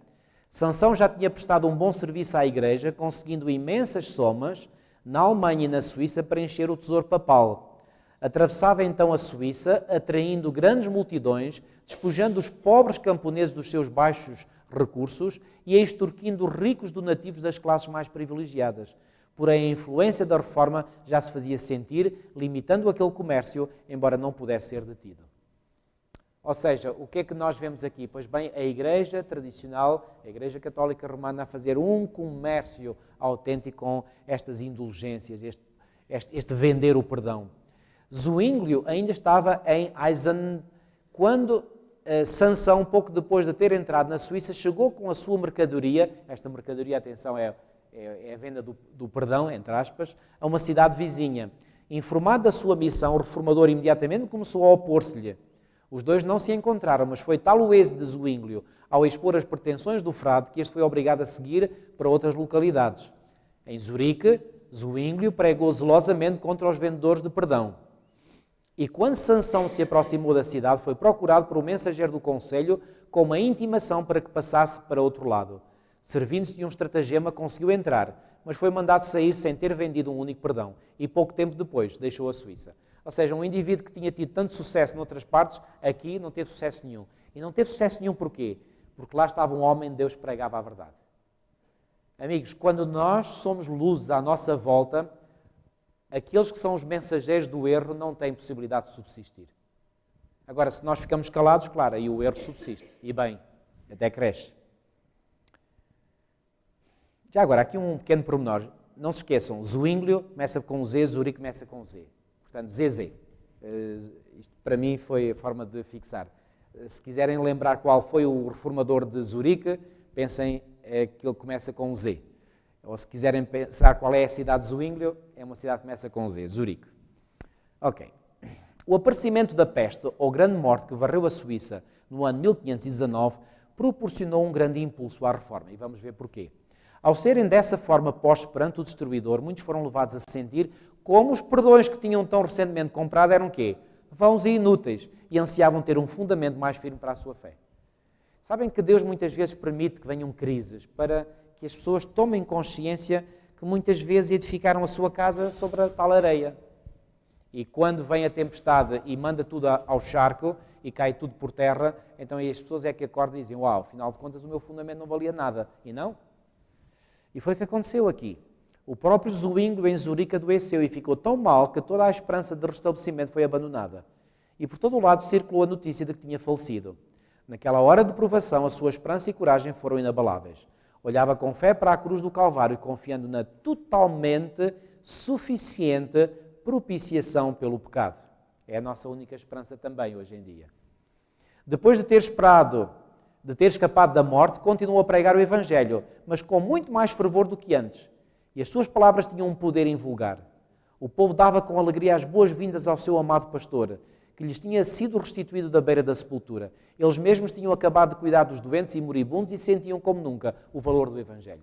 Sansão já tinha prestado um bom serviço à Igreja, conseguindo imensas somas na Alemanha e na Suíça para encher o tesouro papal. Atravessava então a Suíça, atraindo grandes multidões, despojando os pobres camponeses dos seus baixos recursos e extorquindo os ricos donativos das classes mais privilegiadas. Porém, a influência da reforma já se fazia sentir, limitando aquele comércio, embora não pudesse ser detido. Ou seja, o que é que nós vemos aqui? Pois bem, a Igreja tradicional, a Igreja Católica Romana, a fazer um comércio autêntico com estas indulgências, este vender o perdão. Zwinglio ainda estava em Eisen quando Sansão, pouco depois de ter entrado na Suíça, chegou com a sua mercadoria, esta mercadoria, atenção, é a venda do perdão, entre aspas, a uma cidade vizinha. Informado da sua missão, o reformador imediatamente começou a opor-se-lhe. Os dois não se encontraram, mas foi tal o êxito de Zwinglio ao expor as pretensões do frade que este foi obrigado a seguir para outras localidades. Em Zurique, Zwinglio pregou zelosamente contra os vendedores de perdão. E quando Sansão se aproximou da cidade, foi procurado por um mensageiro do conselho com uma intimação para que passasse para outro lado. Servindo-se de um estratagema, conseguiu entrar, mas foi mandado sair sem ter vendido um único perdão. E pouco tempo depois deixou a Suíça. Ou seja, um indivíduo que tinha tido tanto sucesso noutras partes, aqui não teve sucesso nenhum. E não teve sucesso nenhum porquê? Porque lá estava um homem de Deus que pregava a verdade. Amigos, quando nós somos luzes à nossa volta, aqueles que são os mensageiros do erro não têm possibilidade de subsistir. Agora, se nós ficamos calados, claro, aí o erro subsiste. E bem, até cresce. Já agora, aqui um pequeno pormenor. Não se esqueçam, Zwinglio começa com Z, Zurique começa com Z. Portanto, ZZ. Isto para mim foi a forma de fixar. Se quiserem lembrar qual foi o reformador de Zurique, pensem que ele começa com Z. Ou se quiserem pensar qual é a cidade de Zwinglio, é uma cidade que começa com Z, Zurique. Ok. O aparecimento da peste, ou grande morte que varreu a Suíça no ano 1519, proporcionou um grande impulso à reforma. E vamos ver porquê. Ao serem dessa forma postos perante o destruidor, muitos foram levados a sentir como os perdões que tinham tão recentemente comprado eram quê? Vãos e inúteis, e ansiavam ter um fundamento mais firme para a sua fé. Sabem que Deus muitas vezes permite que venham crises para que as pessoas tomem consciência que muitas vezes edificaram a sua casa sobre a tal areia. E quando vem a tempestade e manda tudo ao charco e cai tudo por terra, então aí as pessoas é que acordam e dizem: uau, afinal de contas o meu fundamento não valia nada. E não. E foi o que aconteceu aqui. O próprio Zwinglio em Zurique adoeceu e ficou tão mal que toda a esperança de restabelecimento foi abandonada. E por todo o lado circulou a notícia de que tinha falecido. Naquela hora de provação, a sua esperança e coragem foram inabaláveis. Olhava com fé para a cruz do Calvário, confiando na totalmente suficiente propiciação pelo pecado. É a nossa única esperança também hoje em dia. Depois de ter escapado da morte, continuou a pregar o Evangelho, mas com muito mais fervor do que antes. E as suas palavras tinham um poder invulgar. O povo dava com alegria as boas-vindas ao seu amado pastor, que lhes tinha sido restituído da beira da sepultura. Eles mesmos tinham acabado de cuidar dos doentes e moribundos e sentiam como nunca o valor do Evangelho.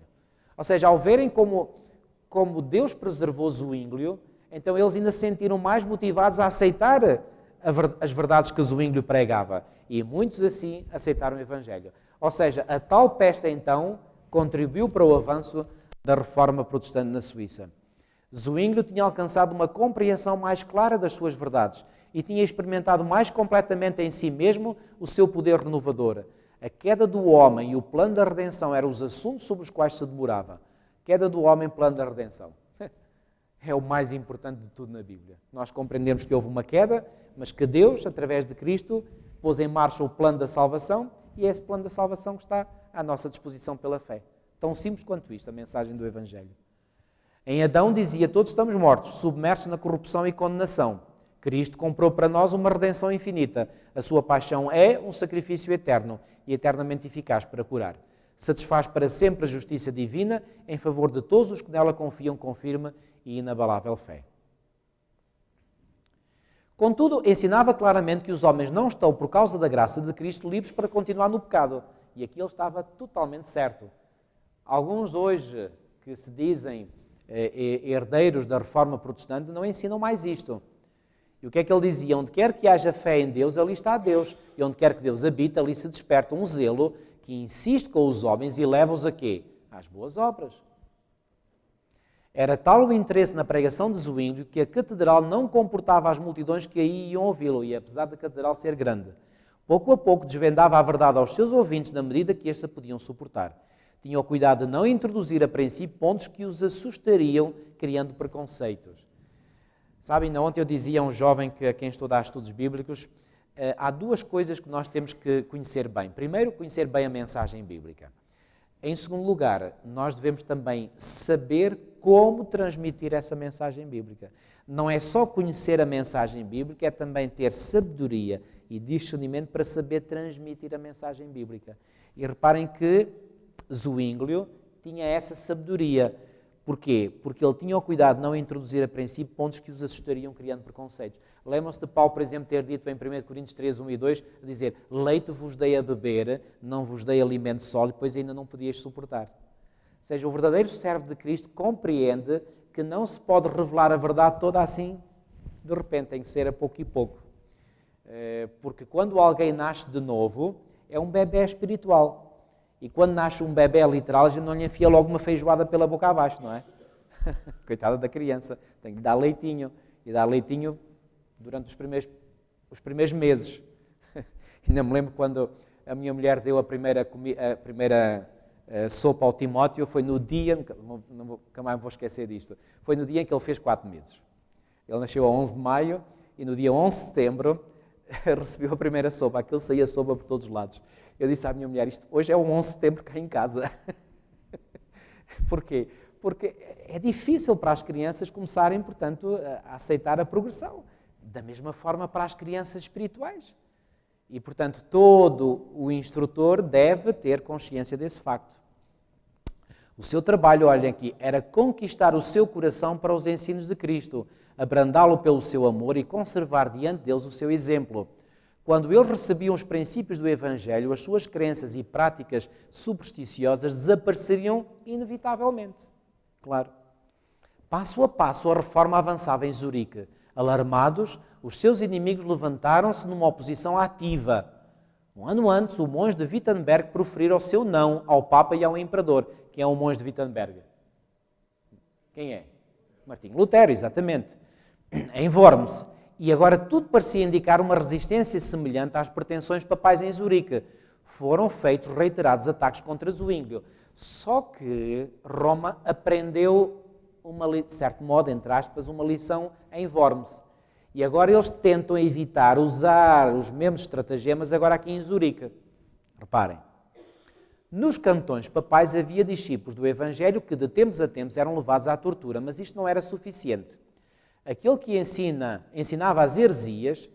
Ou seja, ao verem como Deus preservou Zwinglio, então eles ainda se sentiram mais motivados a aceitar as verdades que Zwinglio pregava. E muitos assim aceitaram o Evangelho. Ou seja, a tal peste então contribuiu para o avanço da reforma protestante na Suíça. Zwinglio tinha alcançado uma compreensão mais clara das suas verdades e tinha experimentado mais completamente em si mesmo o seu poder renovador. A queda do homem e o plano da redenção eram os assuntos sobre os quais se demorava. Queda do homem, plano da redenção. É o mais importante de tudo na Bíblia. Nós compreendemos que houve uma queda, mas que Deus, através de Cristo, pôs em marcha o plano da salvação e é esse plano da salvação que está à nossa disposição pela fé. Tão simples quanto isto, a mensagem do Evangelho. Em Adão dizia: todos estamos mortos, submersos na corrupção e condenação. Cristo comprou para nós uma redenção infinita. A sua paixão é um sacrifício eterno e eternamente eficaz para curar. Satisfaz para sempre a justiça divina em favor de todos os que nela confiam com firme e inabalável fé. Contudo, ensinava claramente que os homens não estão, por causa da graça de Cristo, livres para continuar no pecado. E aqui ele estava totalmente certo. Alguns hoje que se dizem herdeiros da reforma protestante não ensinam mais isto. E o que é que ele dizia? Onde quer que haja fé em Deus, ali está Deus. E onde quer que Deus habite, ali se desperta um zelo que insiste com os homens e leva-os a quê? Às boas obras. Era tal o interesse na pregação de Zwinglio que a catedral não comportava as multidões que aí iam ouvi-lo, e apesar da catedral ser grande, pouco a pouco desvendava a verdade aos seus ouvintes na medida que estes a podiam suportar. Tinha o cuidado de não introduzir a princípio pontos que os assustariam, criando preconceitos. Sabem, ontem eu dizia a um jovem a quem estou a dar estudos bíblicos, há duas coisas que nós temos que conhecer bem. Primeiro, conhecer bem a mensagem bíblica. Em segundo lugar, nós devemos também saber como transmitir essa mensagem bíblica. Não é só conhecer a mensagem bíblica, é também ter sabedoria e discernimento para saber transmitir a mensagem bíblica. E reparem que Zwinglio tinha essa sabedoria. Porquê? Porque ele tinha o cuidado de não introduzir a princípio pontos que os assustariam, criando preconceitos. Lembram-se de Paulo, por exemplo, ter dito em 1 Coríntios 3, 1 e 2, a dizer: leite vos dei a beber, não vos dei alimento sólido, pois ainda não podias suportar. Ou seja, o verdadeiro servo de Cristo compreende que não se pode revelar a verdade toda assim, de repente, tem que ser a pouco e pouco. Porque quando alguém nasce de novo, é um bebé espiritual. E quando nasce um bebé literal, a gente não lhe enfia logo uma feijoada pela boca abaixo, não é? Coitada da criança, tem que dar leitinho. E dar leitinho durante os primeiros meses. Ainda me lembro quando a minha mulher deu a primeira sopa ao Timóteo, foi no dia, nunca mais me vou esquecer disto, foi no dia em que ele fez 4 meses. Ele nasceu a 11 de maio e no dia 11 de setembro recebeu a primeira sopa, aquilo saía sopa por todos os lados. Eu disse à minha mulher, isto hoje é o 11 de setembro cá em casa. Porquê? Porque é difícil para as crianças começarem, portanto, a aceitar a progressão. Da mesma forma para as crianças espirituais. E, portanto, todo o instrutor deve ter consciência desse facto. O seu trabalho, olhem aqui, era conquistar o seu coração para os ensinos de Cristo, abrandá-lo pelo seu amor e conservar diante deles o seu exemplo. Quando eles recebiam os princípios do Evangelho, as suas crenças e práticas supersticiosas desapareceriam inevitavelmente. Claro. Passo a passo, a reforma avançava em Zurique. Alarmados, os seus inimigos levantaram-se numa oposição ativa. Um ano antes, o monge de Wittenberg proferira o seu não ao Papa e ao Imperador. Quem é o monge de Wittenberg? Quem é? Martinho Lutero, exatamente. Em Worms. E agora tudo parecia indicar uma resistência semelhante às pretensões papais em Zurique. Foram feitos reiterados ataques contra Zwinglio. Só que Roma aprendeu, de certo modo, entre aspas, uma lição em Worms. E agora eles tentam evitar usar os mesmos estratagemas agora aqui em Zurique. Reparem. Nos cantões papais havia discípulos do Evangelho que de tempos a tempos eram levados à tortura, mas isto não era suficiente. Aquele que ensinava as heresias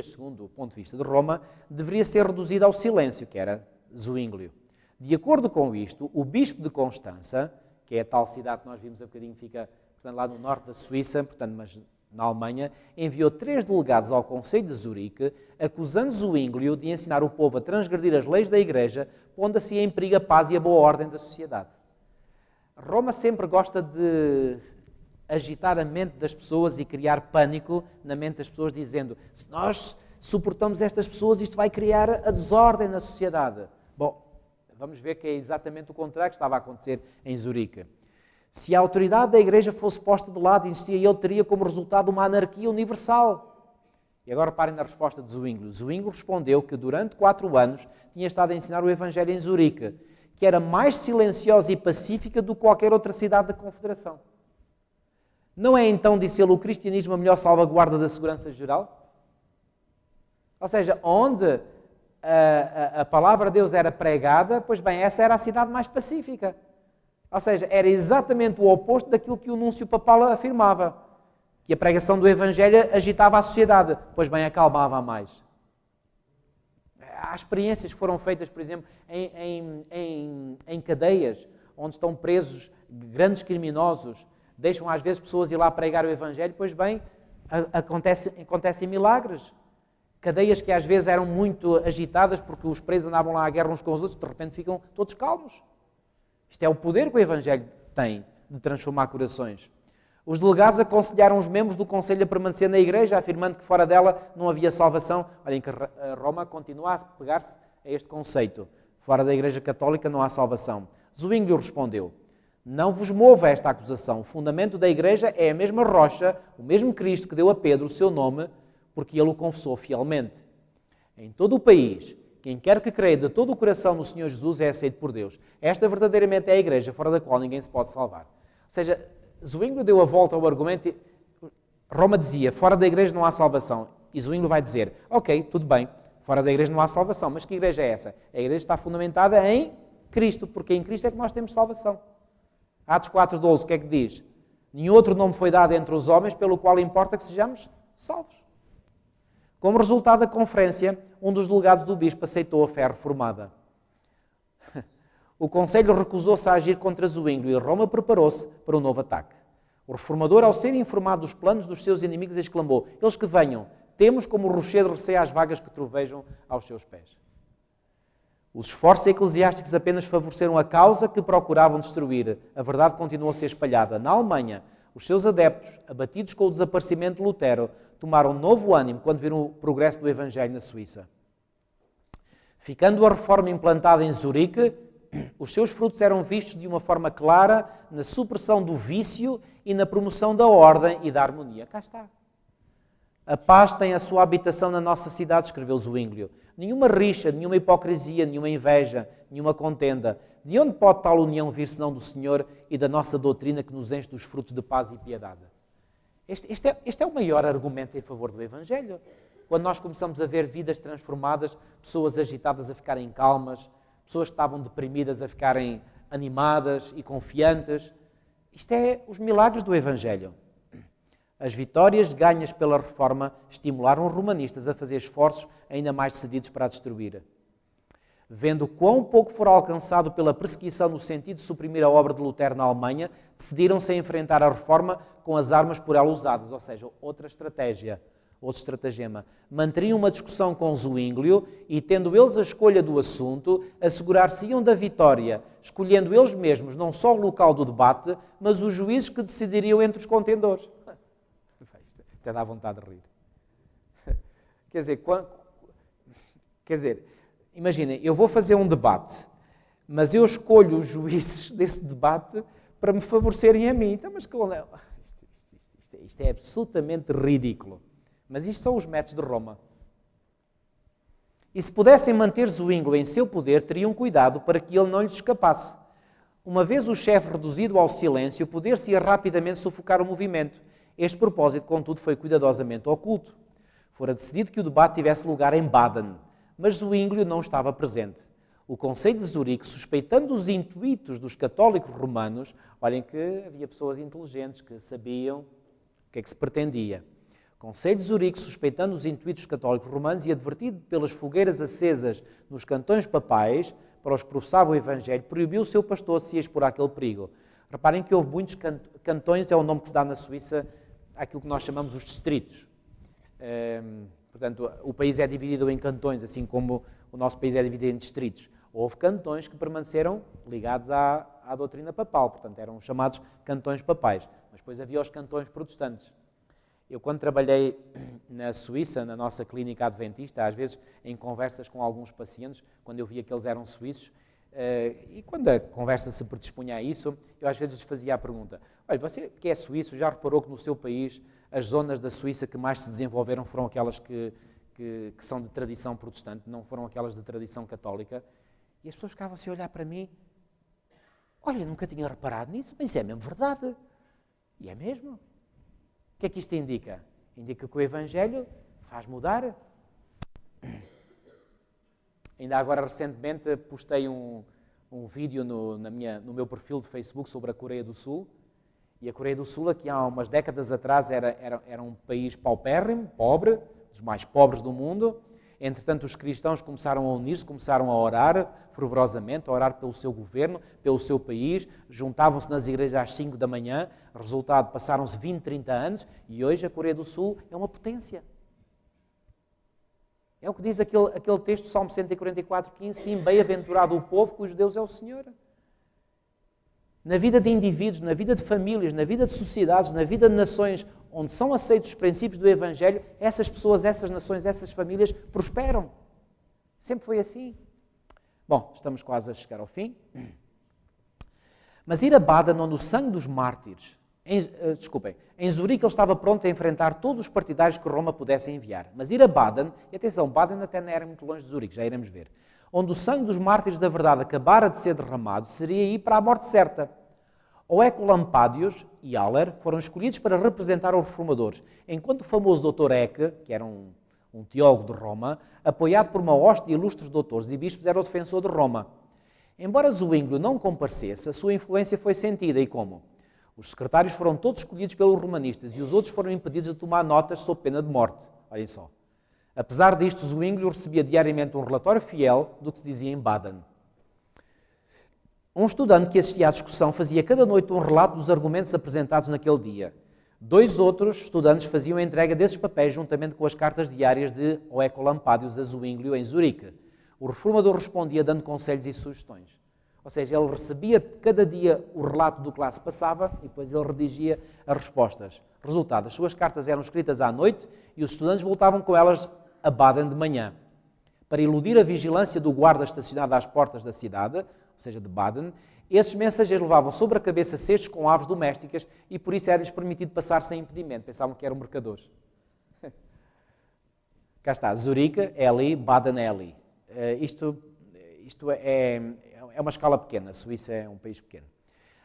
segundo o ponto de vista de Roma, deveria ser reduzido ao silêncio, que era Zwinglio. De acordo com isto, o bispo de Constança, que é a tal cidade que nós vimos há bocadinho, fica portanto, lá no norte da Suíça, portanto, mas na Alemanha, enviou 3 delegados ao Conselho de Zurique, acusando Zwinglio de ensinar o povo a transgredir as leis da Igreja, pondo assim em perigo a paz e a boa ordem da sociedade. Roma sempre gosta de agitar a mente das pessoas e criar pânico na mente das pessoas, dizendo: se nós suportamos estas pessoas, isto vai criar a desordem na sociedade. Bom, vamos ver que é exatamente o contrário que estava a acontecer em Zurique. Se a autoridade da Igreja fosse posta de lado, insistia ele, teria como resultado uma anarquia universal. E agora parem na resposta de Zwinglio. Zwinglio respondeu que durante 4 anos tinha estado a ensinar o Evangelho em Zurique, que era mais silenciosa e pacífica do que qualquer outra cidade da Confederação. Não é então, disse ele, o cristianismo a melhor salvaguarda da segurança geral? Ou seja, onde a palavra de Deus era pregada, pois bem, essa era a cidade mais pacífica. Ou seja, era exatamente o oposto daquilo que o núncio papal afirmava, que a pregação do Evangelho agitava a sociedade, pois bem, acalmava mais. Há experiências que foram feitas, por exemplo, em cadeias, onde estão presos grandes criminosos, deixam às vezes pessoas ir lá pregar o Evangelho, pois bem, acontecem milagres. Cadeias que às vezes eram muito agitadas porque os presos andavam lá à guerra uns com os outros, de repente ficam todos calmos. Isto é o poder que o Evangelho tem de transformar corações. Os delegados aconselharam os membros do Conselho a permanecer na Igreja, afirmando que fora dela não havia salvação. Olhem que Roma continua a pegar-se a este conceito. Fora da Igreja Católica não há salvação. Zwinglio respondeu: não vos mova esta acusação. O fundamento da Igreja é a mesma rocha, o mesmo Cristo que deu a Pedro o seu nome, porque ele o confessou fielmente. Em todo o país, quem quer que creia de todo o coração no Senhor Jesus é aceito por Deus. Esta verdadeiramente é a Igreja, fora da qual ninguém se pode salvar. Ou seja, Zwinglio deu a volta ao argumento e Roma dizia, fora da Igreja não há salvação. E Zwinglio vai dizer, ok, tudo bem, fora da Igreja não há salvação, mas que Igreja é essa? A Igreja está fundamentada em Cristo, porque em Cristo é que nós temos salvação. Atos 4,12, o que é que diz? Nenhum outro nome foi dado entre os homens pelo qual importa que sejamos salvos. Como resultado da conferência, um dos delegados do bispo aceitou a fé reformada. O Conselho recusou-se a agir contra Zwinglio e Roma preparou-se para um novo ataque. O reformador, ao ser informado dos planos dos seus inimigos, exclamou: eles que venham, temos como o rochedo receia as vagas que trovejam aos seus pés. Os esforços eclesiásticos apenas favoreceram a causa que procuravam destruir. A verdade continuou a ser espalhada. Na Alemanha, os seus adeptos, abatidos com o desaparecimento de Lutero, tomaram novo ânimo quando viram o progresso do Evangelho na Suíça. Ficando a reforma implantada em Zurique, os seus frutos eram vistos de uma forma clara na supressão do vício e na promoção da ordem e da harmonia. Cá está. A paz tem a sua habitação na nossa cidade, escreveu Zwinglio. Nenhuma rixa, nenhuma hipocrisia, nenhuma inveja, nenhuma contenda. De onde pode tal união vir senão do Senhor e da nossa doutrina que nos enche dos frutos de paz e piedade? Este é o maior argumento em favor do Evangelho. Quando nós começamos a ver vidas transformadas, pessoas agitadas a ficarem calmas, pessoas que estavam deprimidas a ficarem animadas e confiantes. Isto é os milagres do Evangelho. As vitórias ganhas pela reforma estimularam os romanistas a fazer esforços ainda mais decididos para a destruir. Vendo quão pouco fora alcançado pela perseguição no sentido de suprimir a obra de Lutero na Alemanha, decidiram-se a enfrentar a reforma com as armas por ela usadas, ou seja, outra estratégia, outro estratagema. Manteriam uma discussão com Zwinglio e, tendo eles a escolha do assunto, assegurar-se-iam da vitória, escolhendo eles mesmos não só o local do debate, mas os juízes que decidiriam entre os contendores. Até dá vontade de rir. Quer dizer, imaginem, eu vou fazer um debate, mas eu escolho os juízes desse debate para me favorecerem a mim. Então, mas isto é absolutamente ridículo. Mas isto são os métodos de Roma. E se pudessem manter Zwinglio em seu poder, teriam cuidado para que ele não lhes escapasse. Uma vez o chefe reduzido ao silêncio, poder-se-ia rapidamente sufocar o movimento. Este propósito, contudo, foi cuidadosamente oculto. Fora decidido que o debate tivesse lugar em Baden, mas Zwinglio não estava presente. O Conselho de Zurique, suspeitando os intuitos dos católicos romanos, olhem que havia pessoas inteligentes que sabiam o que é que se pretendia. O Conselho de Zurique, suspeitando os intuitos dos católicos romanos e advertido pelas fogueiras acesas nos cantões papais para os que professavam o Evangelho, proibiu o seu pastor de se expor àquele perigo. Reparem que houve muitos cantões, é o nome que se dá na Suíça, àquilo que nós chamamos os distritos. Portanto, o país é dividido em cantões, assim como o nosso país é dividido em distritos. Houve cantões que permaneceram ligados à doutrina papal, portanto, eram chamados cantões papais. Mas depois havia os cantões protestantes. Eu, quando trabalhei na Suíça, na nossa clínica adventista, às vezes em conversas com alguns pacientes, quando eu via que eles eram suíços, e quando a conversa se predispunha a isso, eu às vezes lhes fazia a pergunta: olha, você que é suíço, já reparou que no seu país as zonas da Suíça que mais se desenvolveram foram aquelas que são de tradição protestante, não foram aquelas de tradição católica? E as pessoas ficavam assim a olhar para mim: olha, eu nunca tinha reparado nisso, mas é mesmo verdade. E é mesmo. O que é que isto indica? Indica que o Evangelho faz mudar. Ainda agora, recentemente, postei um vídeo no meu perfil de Facebook sobre a Coreia do Sul. E a Coreia do Sul, aqui há umas décadas atrás, era um país paupérrimo, pobre, dos mais pobres do mundo. Entretanto, os cristãos começaram a unir-se, começaram a orar fervorosamente, a orar pelo seu governo, pelo seu país. Juntavam-se nas igrejas às 5 da manhã. Resultado, passaram-se 20, 30 anos e hoje a Coreia do Sul é uma potência. É o que diz aquele texto, Salmo 144:15, sim, bem-aventurado o povo cujo Deus é o Senhor. Na vida de indivíduos, na vida de famílias, na vida de sociedades, na vida de nações, onde são aceitos os princípios do Evangelho, essas pessoas, essas nações, essas famílias prosperam. Sempre foi assim. Bom, estamos quase a chegar ao fim. Mas ir a Baden, onde o sangue dos mártires... Em Zurique ele estava pronto a enfrentar todos os partidários que Roma pudesse enviar. Mas ir a Baden, e atenção, Baden até não era muito longe de Zurique, já iremos ver, onde o sangue dos mártires da verdade acabara de ser derramado, seria ir para a morte certa. Oecolampadius e Haller foram escolhidos para representar os reformadores, enquanto o famoso Dr. Eck, que era um teólogo de Roma, apoiado por uma hoste de ilustres doutores e bispos, era o defensor de Roma. Embora Zwinglio não comparecesse, a sua influência foi sentida, e como? Os secretários foram todos escolhidos pelos romanistas e os outros foram impedidos de tomar notas sob pena de morte. Olhem só. Apesar disto, Zwinglio recebia diariamente um relatório fiel do que se dizia em Baden. Um estudante que assistia à discussão fazia cada noite um relato dos argumentos apresentados naquele dia. 2 outros estudantes faziam a entrega desses papéis juntamente com as cartas diárias de Oecolampadius a Zwinglio em Zurique. O reformador respondia dando conselhos e sugestões. Ou seja, ele recebia cada dia o relato do que lá se passava e depois ele redigia as respostas. Resultado, as suas cartas eram escritas à noite e os estudantes voltavam com elas a Baden de manhã. Para iludir a vigilância do guarda estacionado às portas da cidade, ou seja, de Baden, esses mensageiros levavam sobre a cabeça cestos com aves domésticas e por isso era-lhes permitido passar sem impedimento. Pensavam que eram mercadores. Cá está, Zurique é ali, Baden é ali. Isto é uma escala pequena, a Suíça é um país pequeno.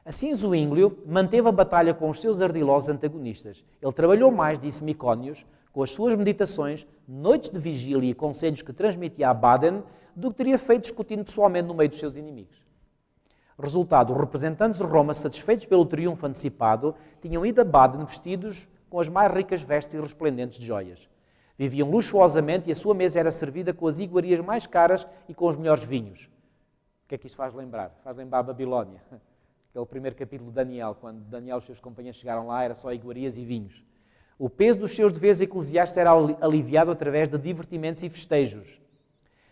Assim, Zwinglio manteve a batalha com os seus ardilosos antagonistas. Ele trabalhou mais, disse Micónios, com as suas meditações, noites de vigília e conselhos que transmitia a Baden, do que teria feito discutindo pessoalmente no meio dos seus inimigos. Resultado, os representantes de Roma, satisfeitos pelo triunfo antecipado, tinham ido a Baden vestidos com as mais ricas vestes e resplendentes de joias. Viviam luxuosamente e a sua mesa era servida com as iguarias mais caras e com os melhores vinhos. O que é que isto faz lembrar? Faz lembrar a Babilónia. Aquele primeiro capítulo de Daniel, quando Daniel e os seus companheiros chegaram lá, era só iguarias e vinhos. O peso dos seus deveres eclesiásticos era aliviado através de divertimentos e festejos.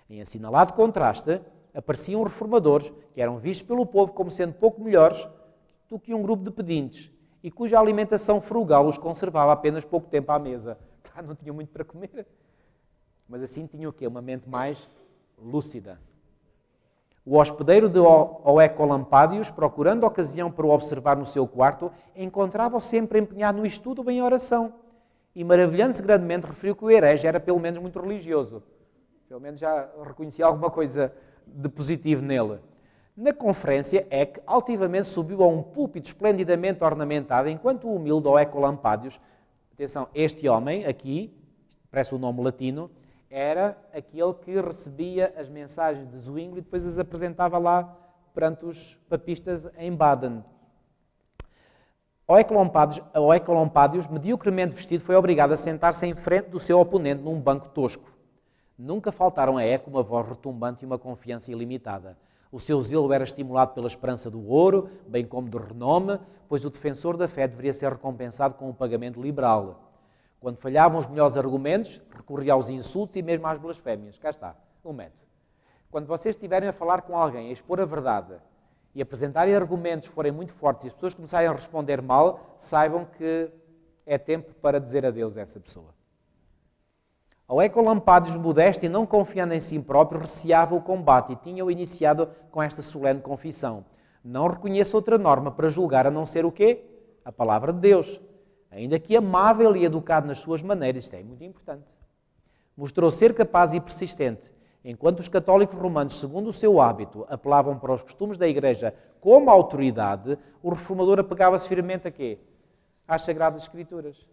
Em assinalado contraste, apareciam reformadores que eram vistos pelo povo como sendo pouco melhores do que um grupo de pedintes e cuja alimentação frugal os conservava apenas pouco tempo à mesa. Claro, não tinham muito para comer, mas assim tinham o quê? Uma mente mais lúcida. O hospedeiro de Oecolampadius, procurando ocasião para o observar no seu quarto, encontrava-o sempre empenhado no estudo ou em oração. E, maravilhando-se grandemente, referiu que o herege era pelo menos muito religioso. Pelo menos já reconhecia alguma coisa de positivo nele. Na conferência, Eck altivamente subiu a um púlpito esplendidamente ornamentado, enquanto o humilde Oecolampadius, atenção, este homem aqui, parece o nome latino, era aquele que recebia as mensagens de Zwinglio e depois as apresentava lá perante os papistas em Baden. Oecolampadius, mediocremente vestido, foi obrigado a sentar-se em frente do seu oponente num banco tosco. Nunca faltaram a Eck uma voz retumbante e uma confiança ilimitada. O seu zelo era estimulado pela esperança do ouro, bem como do renome, pois o defensor da fé deveria ser recompensado com um pagamento liberal. Quando falhavam os melhores argumentos, recorria aos insultos e mesmo às blasfémias. Cá está, um método. Quando vocês estiverem a falar com alguém, a expor a verdade e apresentarem argumentos que forem muito fortes e as pessoas começarem a responder mal, saibam que é tempo para dizer adeus a essa pessoa. Oecolampadius, modesto e não confiando em si próprio, receava o combate e tinha-o iniciado com esta solene confissão. Não reconheço outra norma para julgar a não ser o quê? A palavra de Deus. Ainda que amável e educado nas suas maneiras, isto é muito importante. Mostrou ser capaz e persistente. Enquanto os católicos romanos, segundo o seu hábito, apelavam para os costumes da Igreja como autoridade, o reformador apegava-se firmemente a quê? Às Sagradas Escrituras.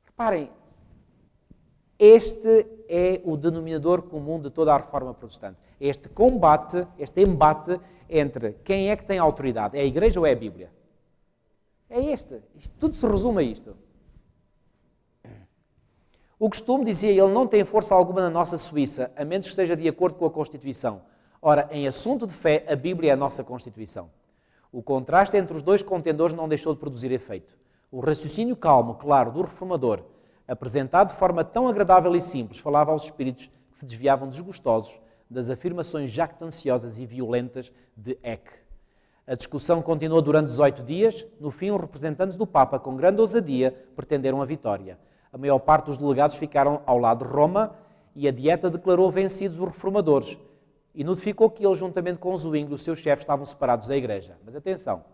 Reparem, este é o denominador comum de toda a reforma protestante. Este combate, este embate entre quem é que tem autoridade, é a Igreja ou é a Bíblia? É este. Isto tudo se resume a isto. O costume, dizia ele, não tem força alguma na nossa Suíça, a menos que esteja de acordo com a Constituição. Ora, em assunto de fé, a Bíblia é a nossa Constituição. O contraste entre os dois contendores não deixou de produzir efeito. O raciocínio calmo, claro, do reformador, apresentado de forma tão agradável e simples, falava aos espíritos que se desviavam desgostosos das afirmações jactanciosas e violentas de Eck. A discussão continuou durante 18 dias. No fim, os representantes do Papa, com grande ousadia, pretenderam a vitória. A maior parte dos delegados ficaram ao lado de Roma e a Dieta declarou vencidos os reformadores e notificou que eles, juntamente com Zwinglio, os seus chefes, estavam separados da Igreja. Mas atenção,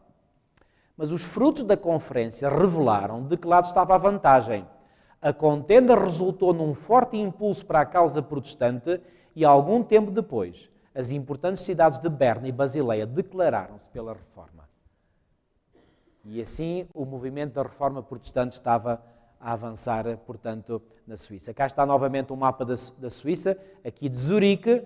mas os frutos da conferência revelaram de que lado estava a vantagem. A contenda resultou num forte impulso para a causa protestante e, algum tempo depois, as importantes cidades de Berna e Basileia declararam-se pela Reforma. E assim o movimento da Reforma protestante estava a avançar, portanto, na Suíça. Cá está novamente um mapa da Suíça, aqui de Zurique,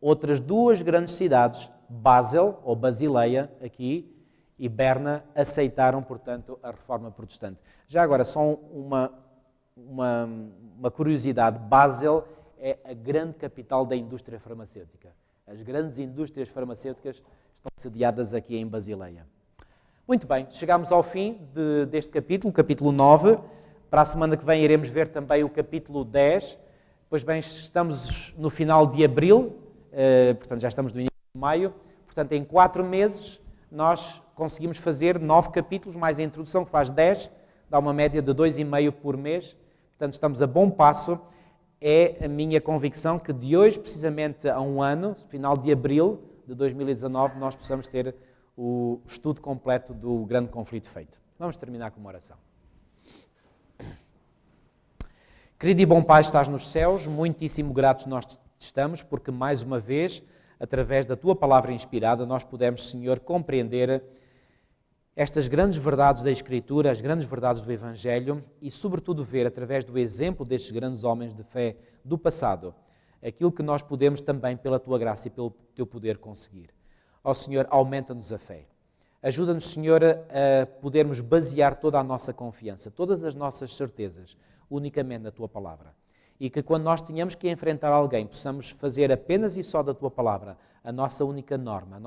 outras 2 grandes cidades, Basel, ou Basileia, aqui, e Berna, aceitaram, portanto, a Reforma protestante. Já agora, só uma curiosidade. Basel é a grande capital da indústria farmacêutica. As grandes indústrias farmacêuticas estão sediadas aqui em Basileia. Muito bem, chegamos ao fim deste capítulo, capítulo 9. Para a semana que vem iremos ver também o capítulo 10. Pois bem, estamos no final de abril, portanto já estamos no início de maio. Portanto, em 4 meses nós conseguimos fazer 9 capítulos, mais a introdução que faz 10, dá uma média de 2,5 por mês. Portanto, estamos a bom passo. É a minha convicção que de hoje, precisamente a um ano, final de abril de 2019, nós possamos ter o estudo completo do grande conflito feito. Vamos terminar com uma oração. Querido e bom Pai, estás nos céus, muitíssimo gratos nós te estamos, porque mais uma vez, através da Tua palavra inspirada, nós pudemos, Senhor, compreender estas grandes verdades da Escritura, as grandes verdades do Evangelho e, sobretudo, ver, através do exemplo destes grandes homens de fé do passado, aquilo que nós podemos também, pela Tua graça e pelo Teu poder, conseguir. Ó Senhor, aumenta-nos a fé. Ajuda-nos, Senhor, a podermos basear toda a nossa confiança, todas as nossas certezas, unicamente na Tua palavra. E que quando nós tenhamos que enfrentar alguém, possamos fazer apenas e só da Tua palavra a nossa única norma,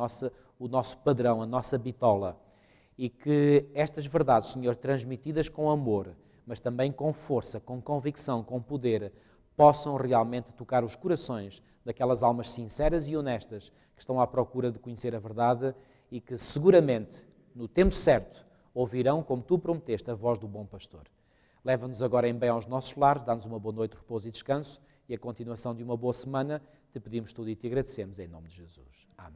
o nosso padrão, a nossa bitola. E que estas verdades, Senhor, transmitidas com amor, mas também com força, com convicção, com poder, possam realmente tocar os corações daquelas almas sinceras e honestas que estão à procura de conhecer a verdade e que seguramente, no tempo certo, ouvirão, como Tu prometeste, a voz do bom pastor. Leva-nos agora em bem aos nossos lares, dá-nos uma boa noite, repouso e descanso e a continuação de uma boa semana. Te pedimos tudo e te agradecemos em nome de Jesus. Amém.